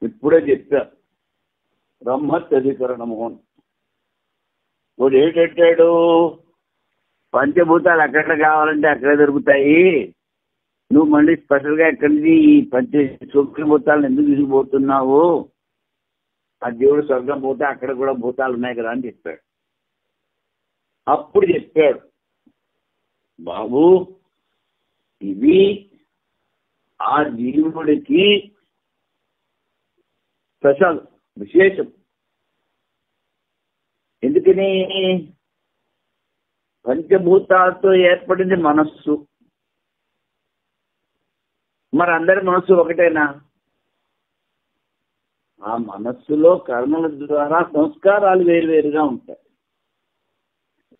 ఇప్పుడే చెప్పారు బ్రహ్మత్యధికరణము. ఇప్పుడు ఏంటంటాడు? పంచభూతాలు ఎక్కడ కావాలంటే అక్కడే దొరుకుతాయి. నువ్వు మళ్ళీ స్పెషల్గా ఎక్కడి నుంచి ఈ సూక్ష్మభూతాలను ఎందుకు తీసుకుపోతున్నావు? ఆ దేవుడు స్వర్గం పోతే అక్కడ కూడా భూతాలు ఉన్నాయి కదా అని చెప్పాడు. అప్పుడు చెప్పాడు, బాబు ఇవి ఆ జీవుడికి స్పెషల్ విశేషం. ఎందుకని? పంచభూతాలతో ఏర్పడింది మనస్సు. మరి అందరి మనస్సు ఒకటేనా? ఆ మనస్సులో కర్మల ద్వారా సంస్కారాలు వేరువేరుగా ఉంటాయి.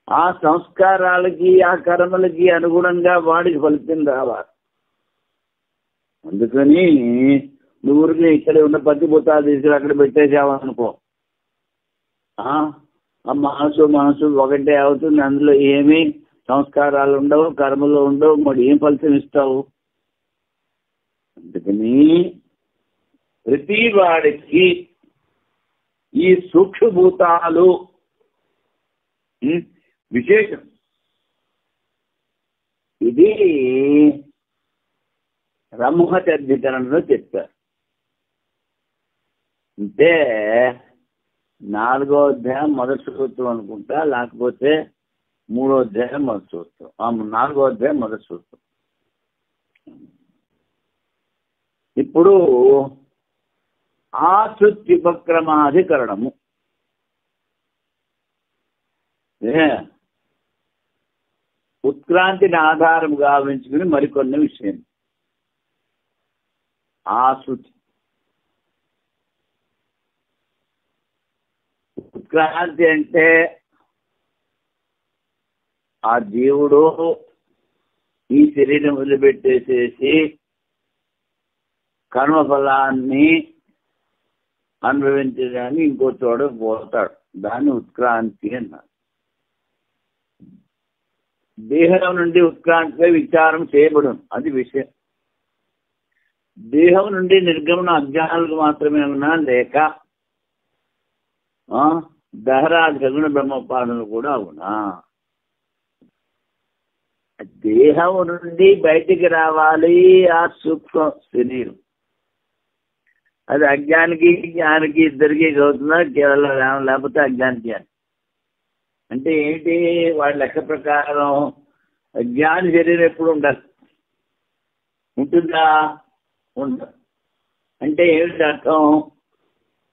ఆ సంస్కారాలకి ఆ కర్మలకి అనుగుణంగా వాడికి ఫలితం రావాలి. అందుకని నువ్వురికి ఇక్కడ ఉన్న పంచభూతాలు తీసుకుని అక్కడ పెట్టేసావనుకో, ఆ మనసు ఒకటే అవుతుంది. అందులో ఏమీ సంస్కారాలు ఉండవు, కర్మలు ఉండవు. మరి ఏం ఫలితం ఇస్తావు? అందుకని ప్రతి వాడికి ఈ సూక్ష్మభూతాలు విశేషం. ఇది బ్రహ్మత్యధికరణలో చెప్పారు. అంటే 4వ అధ్యాయం మొదటి సూత్రం అనుకుంటా, లేకపోతే 3వ అధ్యాయం మొదటి సూత్రం, 4వ అధ్యాయం మొదటి సూత్రం. ఇప్పుడు ఆశృత్యుపక్రమాధికరణము. ఉత్క్రాంతిని ఆధారం గావించుకుని మరికొన్ని విషయం. ఆశృతి ఉత్క్రాంతి అంటే ఆ జీవుడు ఈ శరీరం వదిలిపెట్టేసేసి కర్మఫలాన్ని అనుభవించడానికి ఇంకో చోట పోతాడు. దాన్ని ఉత్క్రాంతి అన్నారు. దేహం నుండి ఉత్క్రాంతిపై విచారం చేయబడం అది విషయం. దేహం నుండి నిర్గమన అజ్ఞానాలకు మాత్రమే ఉన్నా, లేక దహరాది సగుణ బ్రహ్మోపాసనలు కూడా అవునా? దేహం నుండి బయటికి రావాలి ఆ సూక్ష్మ శరీరం. అది అజ్ఞానికి జ్ఞానికి ఇద్దరికి అవుతుందా? కేవలం లేకపోతే అజ్ఞానికి అని అంటే ఏంటి? వాడి లెక్క ప్రకారం అజ్ఞాని శరీరం ఎప్పుడు ఉండాలి, ఉంటుందా? ఉండదు. అంటే ఏమిటి అర్థం?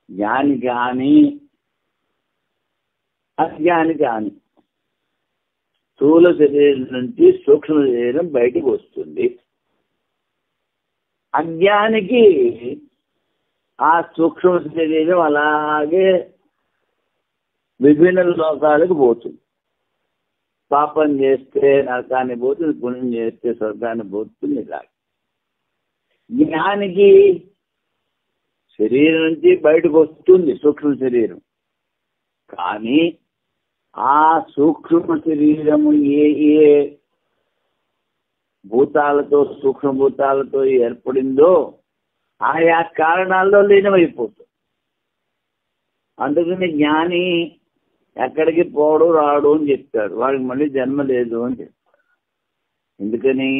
జ్ఞాని కానీ అజ్ఞాని కానీ స్థూల శరీరం నుంచి సూక్ష్మ శరీరం బయటికి వస్తుంది. అజ్ఞానికి ఆ సూక్ష్మ శరీరం అలాగే విభిన్న లోకాలకు పోతుంది. పాపం చేస్తే నరకాన్ని పోతుంది, పుణ్యం చేస్తే స్వర్గాన్ని పోతుంది. ఇలాగే జ్ఞానికి శరీరం నుంచి బయటకు వస్తుంది సూక్ష్మ శరీరం, కానీ ఆ సూక్ష్మ శరీరము ఏ ఏ భూతాలతో సూక్ష్మభూతాలతో ఏర్పడిందో ఆయా కారణాల్లో లీనమైపోతుంది. అందుకని జ్ఞాని ఎక్కడికి పోడు రాడు అని చెప్తాడు, వాడికి మళ్ళీ జన్మ లేదు అని చెప్తాడు. ఎందుకని?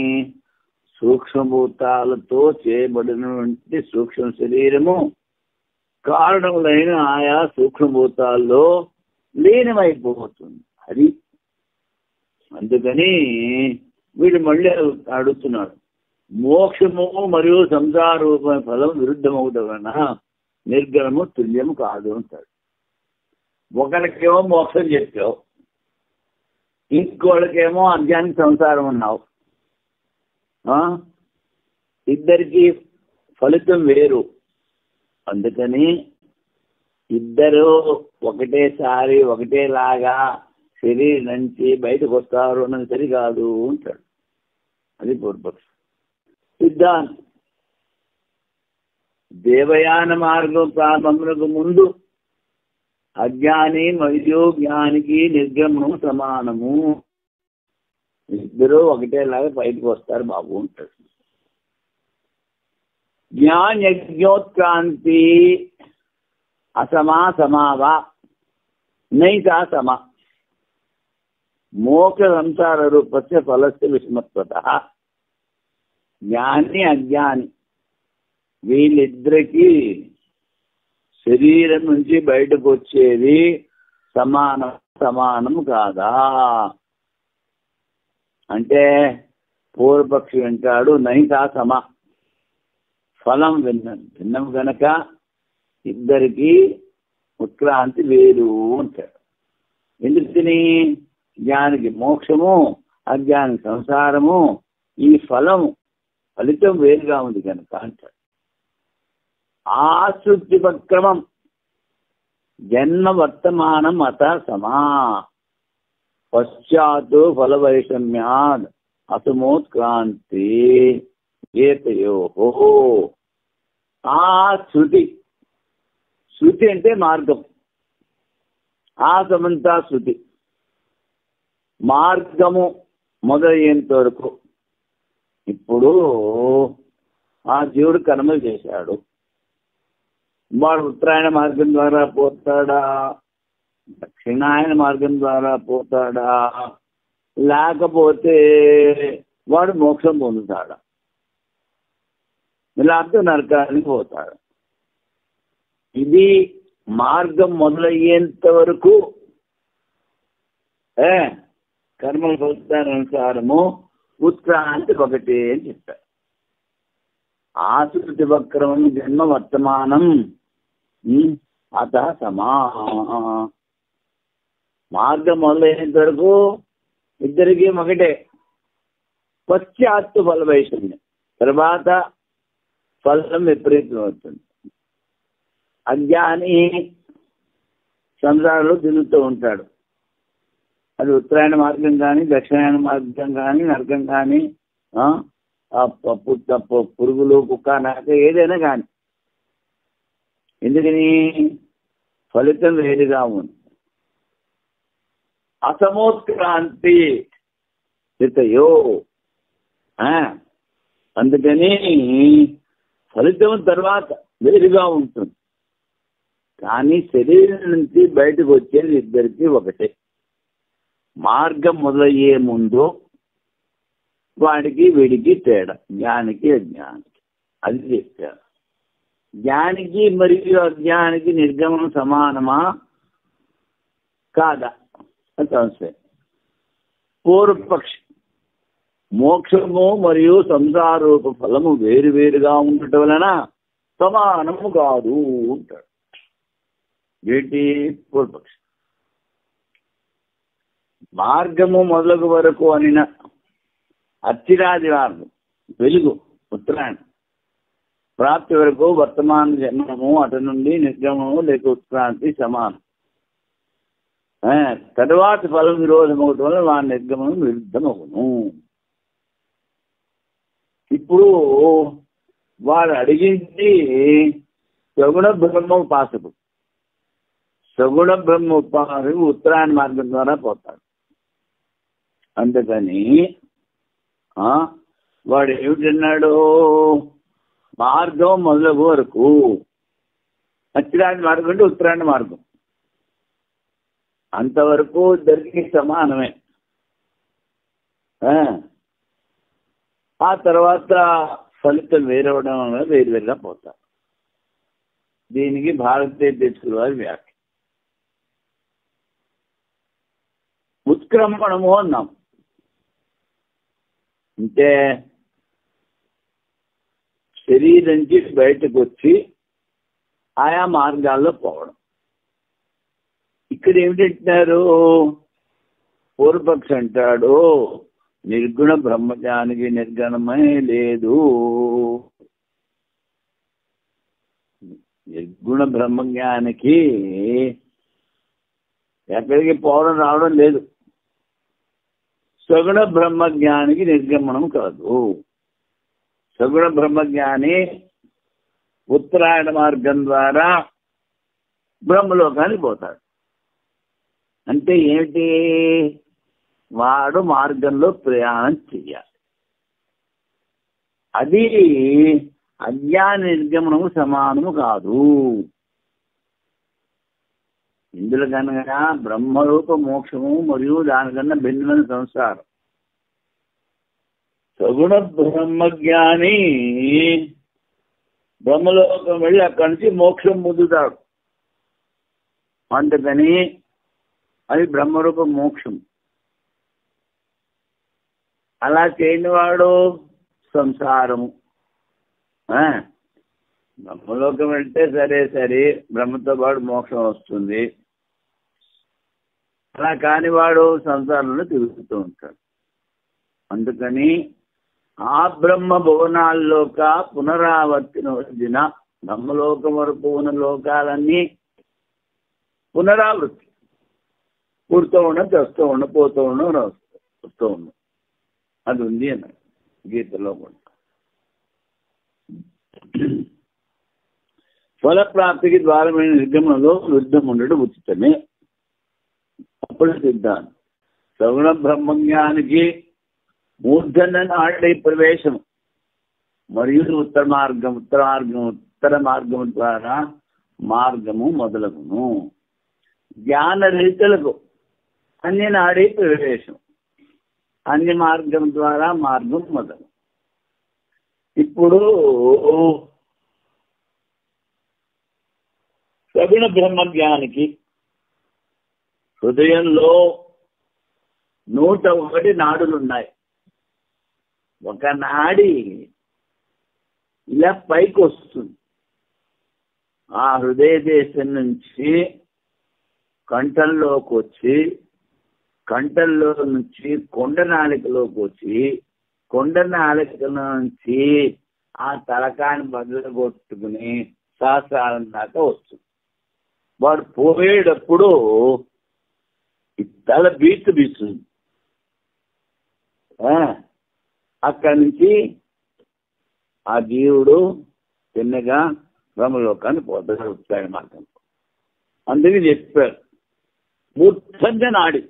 సూక్ష్మభూతాలతో చేయబడినటువంటి సూక్ష్మ శరీరము కారణములైన ఆయా సూక్ష్మభూతాల్లో లీనమైపోతుంది. అది అందుకని వీడు మళ్ళీ అడుగుతున్నాడు, మోక్షము మరియు సంసార రూపమైన ఫలం విరుద్ధమవుట వలన నిర్గణము తుల్యము కాదు అంటాడు. ఒకరికేమో మోక్షం చెప్పావు, ఇంకోళ్ళకేమో అజ్ఞానికి సంసారం ఉన్నావు. ఇద్దరికి ఫలితం వేరు. అందుకని ఇద్దరు ఒకటేసారి ఒకటేలాగా శరీరం నుంచి బయటకు వస్తారు అన్నది సరికాదు అంటాడు. అది పూర్వపక్షం సిద్ధాంతం. దేవయాన మార్గం ప్రారంభములకు ముందు అజ్ఞాని మరియు జ్ఞానికి నిర్గమనం సమానము, ఇద్దరు ఒకటేలాగా బయటకు వస్తారు బాబు అంటాడు. జ్ఞానయజ్ఞోత్క్రాంతి అసమా సమావా నైతా సమ మోక్ష సంసార రూపస్య ఫలస్య విషమత్వతః. జ్ఞాని అజ్ఞాని వీళ్ళిద్దరికీ శరీరం నుంచి బయటకు వచ్చేది సమానం కాదా అంటే పూర్వపక్షి అంటాడు నైతా సమ, ఫలం భిన్నం గనక ఇద్దరికి ఉత్క్రాంతి వేరు అంటాడు. ఎందుకని? జ్ఞానికి మోక్షము, అజ్ఞానికి సంసారము, ఈ ఫలితం వేరుగా ఉంది కనుక అంటాడు. ఆశ్రుతిపక్రమం జన్మ వర్తమానం అత సమా పశ్చాత్తు ఫల వైషమ్యాద్ అసమోత్క్రాంతి ఏతయోః. ఆ శృతి అంటే మార్గం, ఆ సమంతా శృతి మార్గము మొదలయ్యేంత వరకు. ఇప్పుడు ఆ జీవుడు కర్మలు చేశాడు, వాడు ఉత్తరాయణ మార్గం ద్వారా పోతాడా, దక్షిణాయన మార్గం ద్వారా పోతాడా, లేకపోతే వాడు మోక్షం పొందుతాడా, లేకపోతే నరకానికి పోతాడు. ఇది మార్గం మొదలయ్యేంత వరకు కర్మల ఫలితానుసారము ఉత్క్రాంతి ఒకటే అని చెప్పారు. ఆశ్రుతి వక్రమం జన్మ వర్తమానం అత సమా. మార్గం మొదలైనంత వరకు ఇద్దరికి ఒకటే. పశ్చాత్తు ఫల వైషమ్యం, తర్వాత ఫలం విపరీతం అవుతుంది. అజ్ఞాని సంసారంలో తిరుగుతూ ఉంటాడు, అది ఉత్తరాయణ మార్గం కానీ దక్షిణాయన మార్గం కానీ నరకం కానీ పురుగులు కుక్క నరక ఏదైనా కానీ. ఎందుకని? ఫలితం వేరుగా ఉంది. అసమోత్క్రాంతి స్థితయో, అందుకని ఫలితం తర్వాత వేరుగా ఉంటుంది, కానీ శరీరం నుంచి బయటకు వచ్చేది ఇద్దరికి ఒకటే. మార్గం మొదలయ్యే ముందు వాడికి వీడికి తేడా, జ్ఞానికి అజ్ఞానికి. అది చెప్పారు. జ్ఞానికి మరియు అజ్ఞానికి నిర్గమనం సమానమా కాదా అని సంశయం. పూర్వపక్షి మోక్షము మరియు సంసారూప ఫలము వేరువేరుగా ఉండటం వలన సమానము కాదు అంటాడు. ఏంటి పూర్వపక్షి? మార్గము మొదలగు వరకు అనిన అచ్చిరాది మార్గం వెలుగు ఉత్తరాయణం ప్రాప్తి వరకు వర్తమాన జన్మము, అటు నుండి నిర్గమము లేక ఉత్క్రాంతి సమానం. తరువాత ఫలం విరోధం అవటం వల్ల వారి నిర్గమనం విరుద్ధమవును. ఇప్పుడు వాడు అడిగింది సగుణ బ్రహ్మ ఉపాసకుడు. సగుణ బ్రహ్మ ఉపాసకుడు ఉత్తరాయణ మార్గం ద్వారా పోతాడు. అందుకని వాడు ఏమిటన్నాడు? మార్గం మొదలగు వరకు. అచ్చిరాయణ మార్గం అంటే ఉత్తరాయణ మార్గం. అంతవరకు ఇద్దరికి సమానమే. ఆ తర్వాత ఫలితం వేరవడం వల్ల వేరువేరుగా పోతారు. దీనికి భారతీయ దేశుల వారి వ్యాఖ్య. ఉత్క్రమణము అన్నాం అంటే శరీరం నుంచి బయటకు వచ్చి ఆయా మార్గాల్లో పోవడం. ఇక్కడ ఏమిటంటున్నారు? పూర్వపక్షి అంటాడు నిర్గుణ బ్రహ్మజ్ఞానికి నిర్గణమే లేదు. నిర్గుణ బ్రహ్మజ్ఞానికి ఎక్కడికి పోవడం రావడం లేదు. సగుణ బ్రహ్మజ్ఞానికి నిర్గమనం కాదు. సగుణ బ్రహ్మజ్ఞాని ఉత్తరాయణ మార్గం ద్వారా బ్రహ్మలోకానికి పోతాడు. అంటే ఏమిటి? వాడు మార్గంలో ప్రయాణం చెయ్యాలి. అది అజ్ఞాన నిర్గమనము సమానము కాదు. ఇందులో కనుక బ్రహ్మరూప మోక్షము మరియు దానికన్నా భిన్నమైన సంసారం. సగుణ బ్రహ్మజ్ఞాని బ్రహ్మలోకం వెళ్ళి అక్కడి నుంచి మోక్షం పొందుతాడు. అందుకని అది బ్రహ్మరూప మోక్షం. అలా చేయని వాడు సంసారము. బ్రహ్మలోకం వెళ్తే సరే బ్రహ్మతో పాటు మోక్షం వస్తుంది. అలా కాని వాడు సంసారంలో తిరుగుతూ ఉంటాడు. అందుకని ఆ బ్రహ్మ భువనాల్లోక పునరావర్తిన దిన బ్రహ్మలోకం వరకు ఉన్న లోకాలన్నీ పునరావృత్తి. పుడుతూ ఉండడం, తెస్తూ ఉండడం, పోతూ ఉండడం, వస్తూ ఉండడం. అది ఉంది అన్న గీతలో కూడా. ఫలప్రాప్తికి ద్వారమైన నిర్గమనంలో వృద్ధం ఉండడం ఉచితమే. అప్పుడు సిద్ధాంతం సగుణ బ్రహ్మజ్ఞానికి మూర్ధన నాడి ప్రవేశం మరియు ఉత్తర మార్గం ద్వారా మార్గము మొదలగును. జ్ఞాన రహితులకు అన్య నాడి ప్రవేశం, అన్య మార్గం ద్వారా మార్గం మొదలు. ఇప్పుడు సగుణ బ్రహ్మజ్ఞానికి హృదయంలో 101 నాడులున్నాయి. ఒక నాడి ఇలా పైకి వస్తుంది. ఆ హృదయ దేశం నుంచి కంఠంలోకి వచ్చి, కంఠంలో నుంచి కొండ నాలికలోకి వచ్చి, కొండ నాలిక నుంచి ఆ తలకాని బదులు కొట్టుకుని సహస్రారం దాకా వస్తుంది. వాడు పోయేటప్పుడు తల బీస్తుంది. అక్కడి నుంచి ఆ జీవుడు చిన్నగా బ్రహ్మలోకాన్ని పోతాడు ఉత్తరాయణ మార్గం. అందుకే చెప్పారు మూర్ధన్య నాడి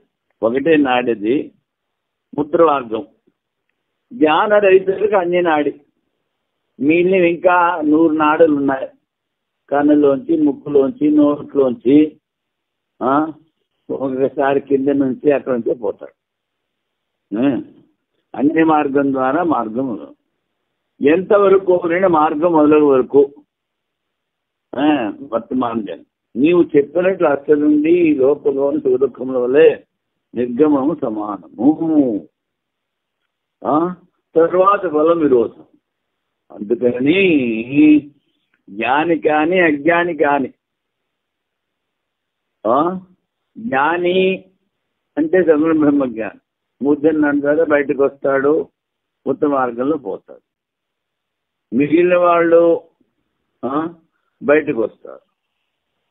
ఒకటే నాడిది ముద్ర మార్గం. జ్ఞాన రహితులకు అన్య నాడి. మిగిలిన ఇంకా 100 నాడులు ఉన్నాయి. కన్నులోంచి, ముక్కులోంచి, నోట్లోంచి, ఒకసారి కింద నుంచి అక్కడి నుంచే పోతాడు. అన్ని మార్గం ద్వారా మార్గం ఎంతవరకు మార్గం మొదలగు వరకు వర్తమానం. నీవు చెప్పినట్లు అసలు నుండి ఈ లోకంలోని సుఖదుఖముల వల్లే నిర్గమనము సమానము. తర్వాత ఫలం విరోధం. అందుకని జ్ఞాని కానీ అజ్ఞాని కానీ, జ్ఞాని అంటే సగుణ బ్రహ్మజ్ఞాని ముద్దన్న అంటారా బయటకు వస్తాడు, ఉత్తమ మార్గంలో పోతాడు. మిగిలిన వాళ్ళు బయటకు వస్తారు.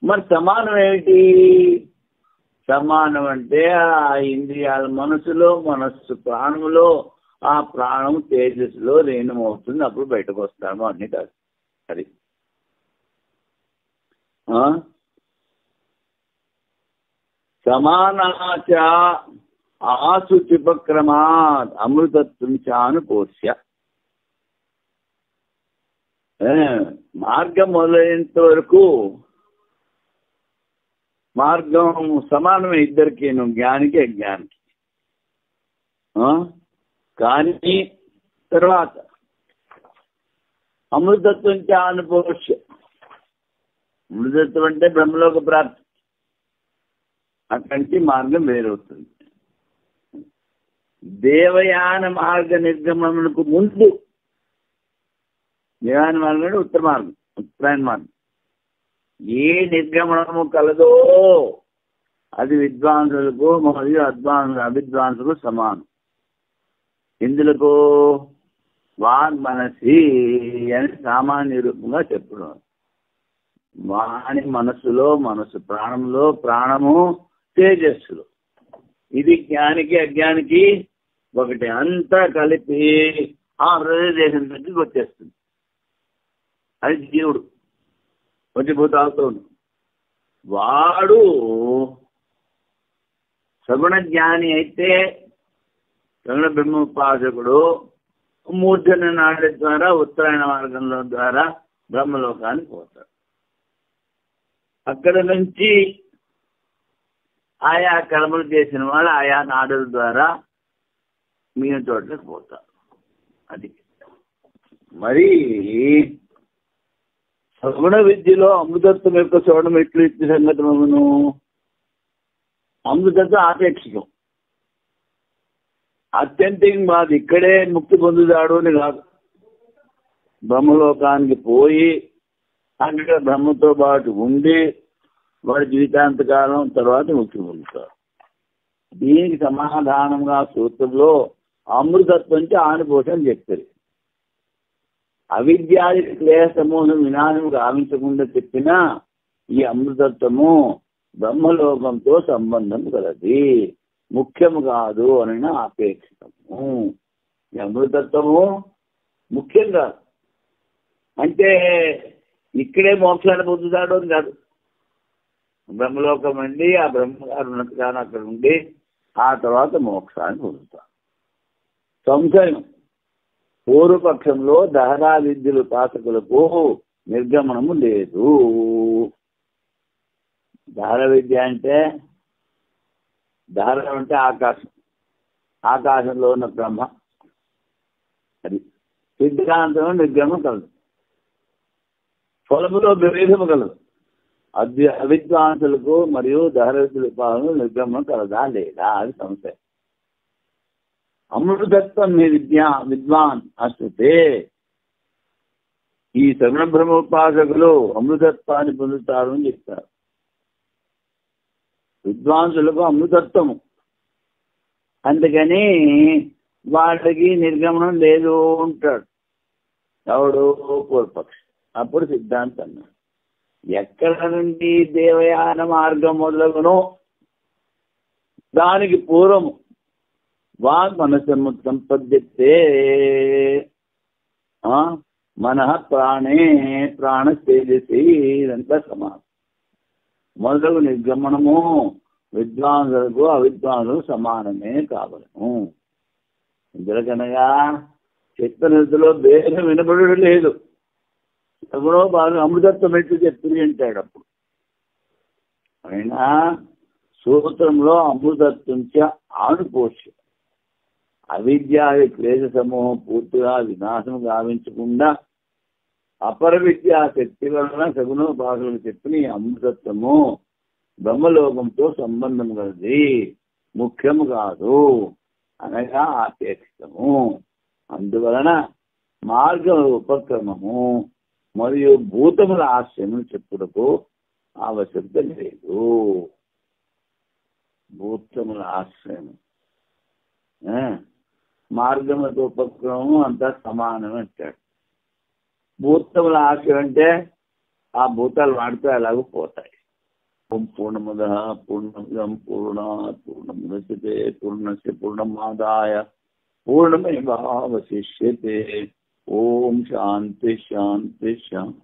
మరి సమానం ఏమిటి? సమానం అంటే ఆ ఇంద్రియాల మనస్సు ప్రాణములో, ఆ ప్రాణం తేజస్సులో లీనమవుతుంది, అప్పుడు బయటకు వస్తాము అన్ని కాదు. అది సమానాచ ఆశుచిపక్రమాత్ అమృతత్వం చానుపోష్య. మార్గం మొదలైనంత వరకు మార్గం సమానమే ఇద్దరికి, జ్ఞానికి అజ్ఞానికి. కానీ తర్వాత అమృతత్వం చానుపోష్య. అమృతత్వం అంటే బ్రహ్మలోక ప్రాప్తి. అక్కడి నుంచి మార్గం వేరవుతుంది. దేవయాన మార్గ నిర్గమనకు ముందు, దేవయాన మార్గం అంటే ఉత్తర మార్గం, ఉత్తరాయణ మార్గం. ఏ నిర్గమనము కలదో అది విద్వాంసులకు మరియు అవిద్వాంసులకు సమానం. ఇందులకు వాంగ్మనసి అని సామాన్య రూపంగా చెప్పడం. వాని మనస్సులో మనస్సు, ప్రాణంలో ప్రాణము, తేజస్సులో. ఇది జ్ఞానికి అజ్ఞానికి ఒకటి. అంతా కలిపి ఆ హృదయ దేశం దగ్గరికి వచ్చేస్తుంది. అది జీవుడు పంచభూతాలతో. వాడు సగుణ జ్ఞాని అయితే, సగుణ బ్రహ్మోపాసకుడు మూర్ధన నాడి ద్వారా ఉత్తరాయణ మార్గంలో ద్వారా బ్రహ్మలోకానికి పోతాడు. అక్కడ నుంచి ఆయా కర్మలు చేసిన వాళ్ళు ఆయా నాడుల ద్వారా మిగిలిన చోట్లకు పోతారు. అది మరి సగుణ విద్యలో అమృతత్వం యొక్క చూడడం ఎట్లు ఇచ్చిన సంగతమును. అమృతత్వం ఆపేక్షికం, అత్యంతం బాధ. ఇక్కడే ముక్తి పొందుతాడు అని కాదు. బ్రహ్మలోకానికి పోయి అక్కడ బ్రహ్మతో పాటు ఉండి వాడి జీవితాంతకాలం తర్వాత ముక్తి పొందుతాడు. దీనికి సమాధానంగా సూత్రంలో అమృతత్వం నుంచి ఆనుభూతం చెప్తారు. అవిద్యాది క్లేశ సమూహం వినాశం గావించకుండా చెప్పిన ఈ అమృతత్వము బ్రహ్మలోకంతో సంబంధం కలది, ముఖ్యము కాదు అని అపేక్షితము. ఈ అమృతత్వము ముఖ్యం కాదు అంటే ఇక్కడే మోక్షాన్ని పొందుతాడు అని కాదు. బ్రహ్మలోకం అండి, ఆ బ్రహ్మగారు ఉన్నట్టుగానే అక్కడ ఉండి ఆ తర్వాత మోక్షాన్ని పొందుతాడు. సంశయం. పూర్వపక్షంలో దహరా విద్యులు ఉపాసకులకు నిర్గమనము లేదు. దహర విద్య అంటే, దహరం అంటే ఆకాశం, ఆకాశంలో ఉన్న బ్రహ్మ. అది సిద్ధాంతం నిర్గమనం కలదు. ఫలములో విభేదము కలదు. అవిద్వాంసులకు మరియు దహర విద్యుల ఉపాసనలు నిర్గమనం కలదా లేదా అది సంశయం. అమృతత్వం విద్వాన్ అస్తుతే. ఈ సగుణ బ్రహ్మోపాసకులు అమృతత్వాన్ని పొందుతారు అని చెప్తారు. విద్వాంసులకు అమృతత్వము, అందుకని వాళ్ళకి నిర్గమనం లేదు అంటాడు ఎవడు? పూర్వపక్షి. అప్పుడు సిద్ధాంతం అన్నాడు, ఎక్కడ నుండి దేవయాన మార్గం మొదలగునో దానికి పూర్వము వాంగ్మనసము సంపద్యతే మనః ప్రాణే ప్రాణస్తేజసి. ఇదంతా సమానం. మొదలగు నిర్గమనము విద్వాంసులకు అవిద్వాంసులకు సమానమే కావలను. ఎందుకనగా చిత్తనిధిలో భేదం వినబడడం లేదు. ఎవరో బాగా అమృతత్వం ఎట్లు చెప్తుంది అంటాడు. అప్పుడు అయినా సూత్రంలో అమృతత్వం ఆనుపోష్య, అవిద్య క్లేశ సమూహం పూర్తిగా వినాశం గావించకుండా అపర విద్యా శక్తి వలన సగుణోపాసకులు చెప్పిన అమృతత్వము బ్రహ్మలోకంతో సంబంధం కలది, ముఖ్యము కాదు అనగా అపేక్షితము. అందువలన మార్గ ఉపక్రమము మరియు భూతముల ఆశ్రయం చెప్పుటకు ఆవశ్యకత లేదు. భూతముల ఆశ్రయం మార్గములతో ఉపక్రమము అంతా సమానం అంటాడు. భూతముల ఆశ్రయం అంటే ఆ భూతాలు వాడితే అలాగూ పోతాయి. పూర్ణముద పూర్ణమిదం పూర్ణాత్ పూర్ణముదచ్యతే పూర్ణస్య పూర్ణమాదాయ పూర్ణమేవావశిష్యతే. ఓం శాంతి శాంతి శాంతి.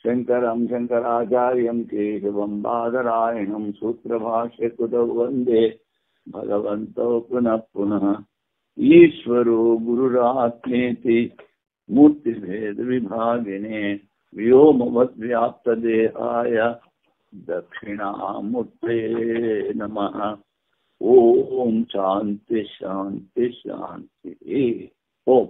శంకరం శంకరాచార్యం కేశవం బాదరాయణం సూత్రభాష్యకృతౌ వందే భగవంతో పునః పునః. ఈశ్వరో గురురాత్మేతి మూర్తిభేద విభాగినే వ్యోమవద్వ్యాప్తదేహాయ దక్షిణామూర్తయే నమః. ఓం శాంతి శాంతి శాంతి. ఓం.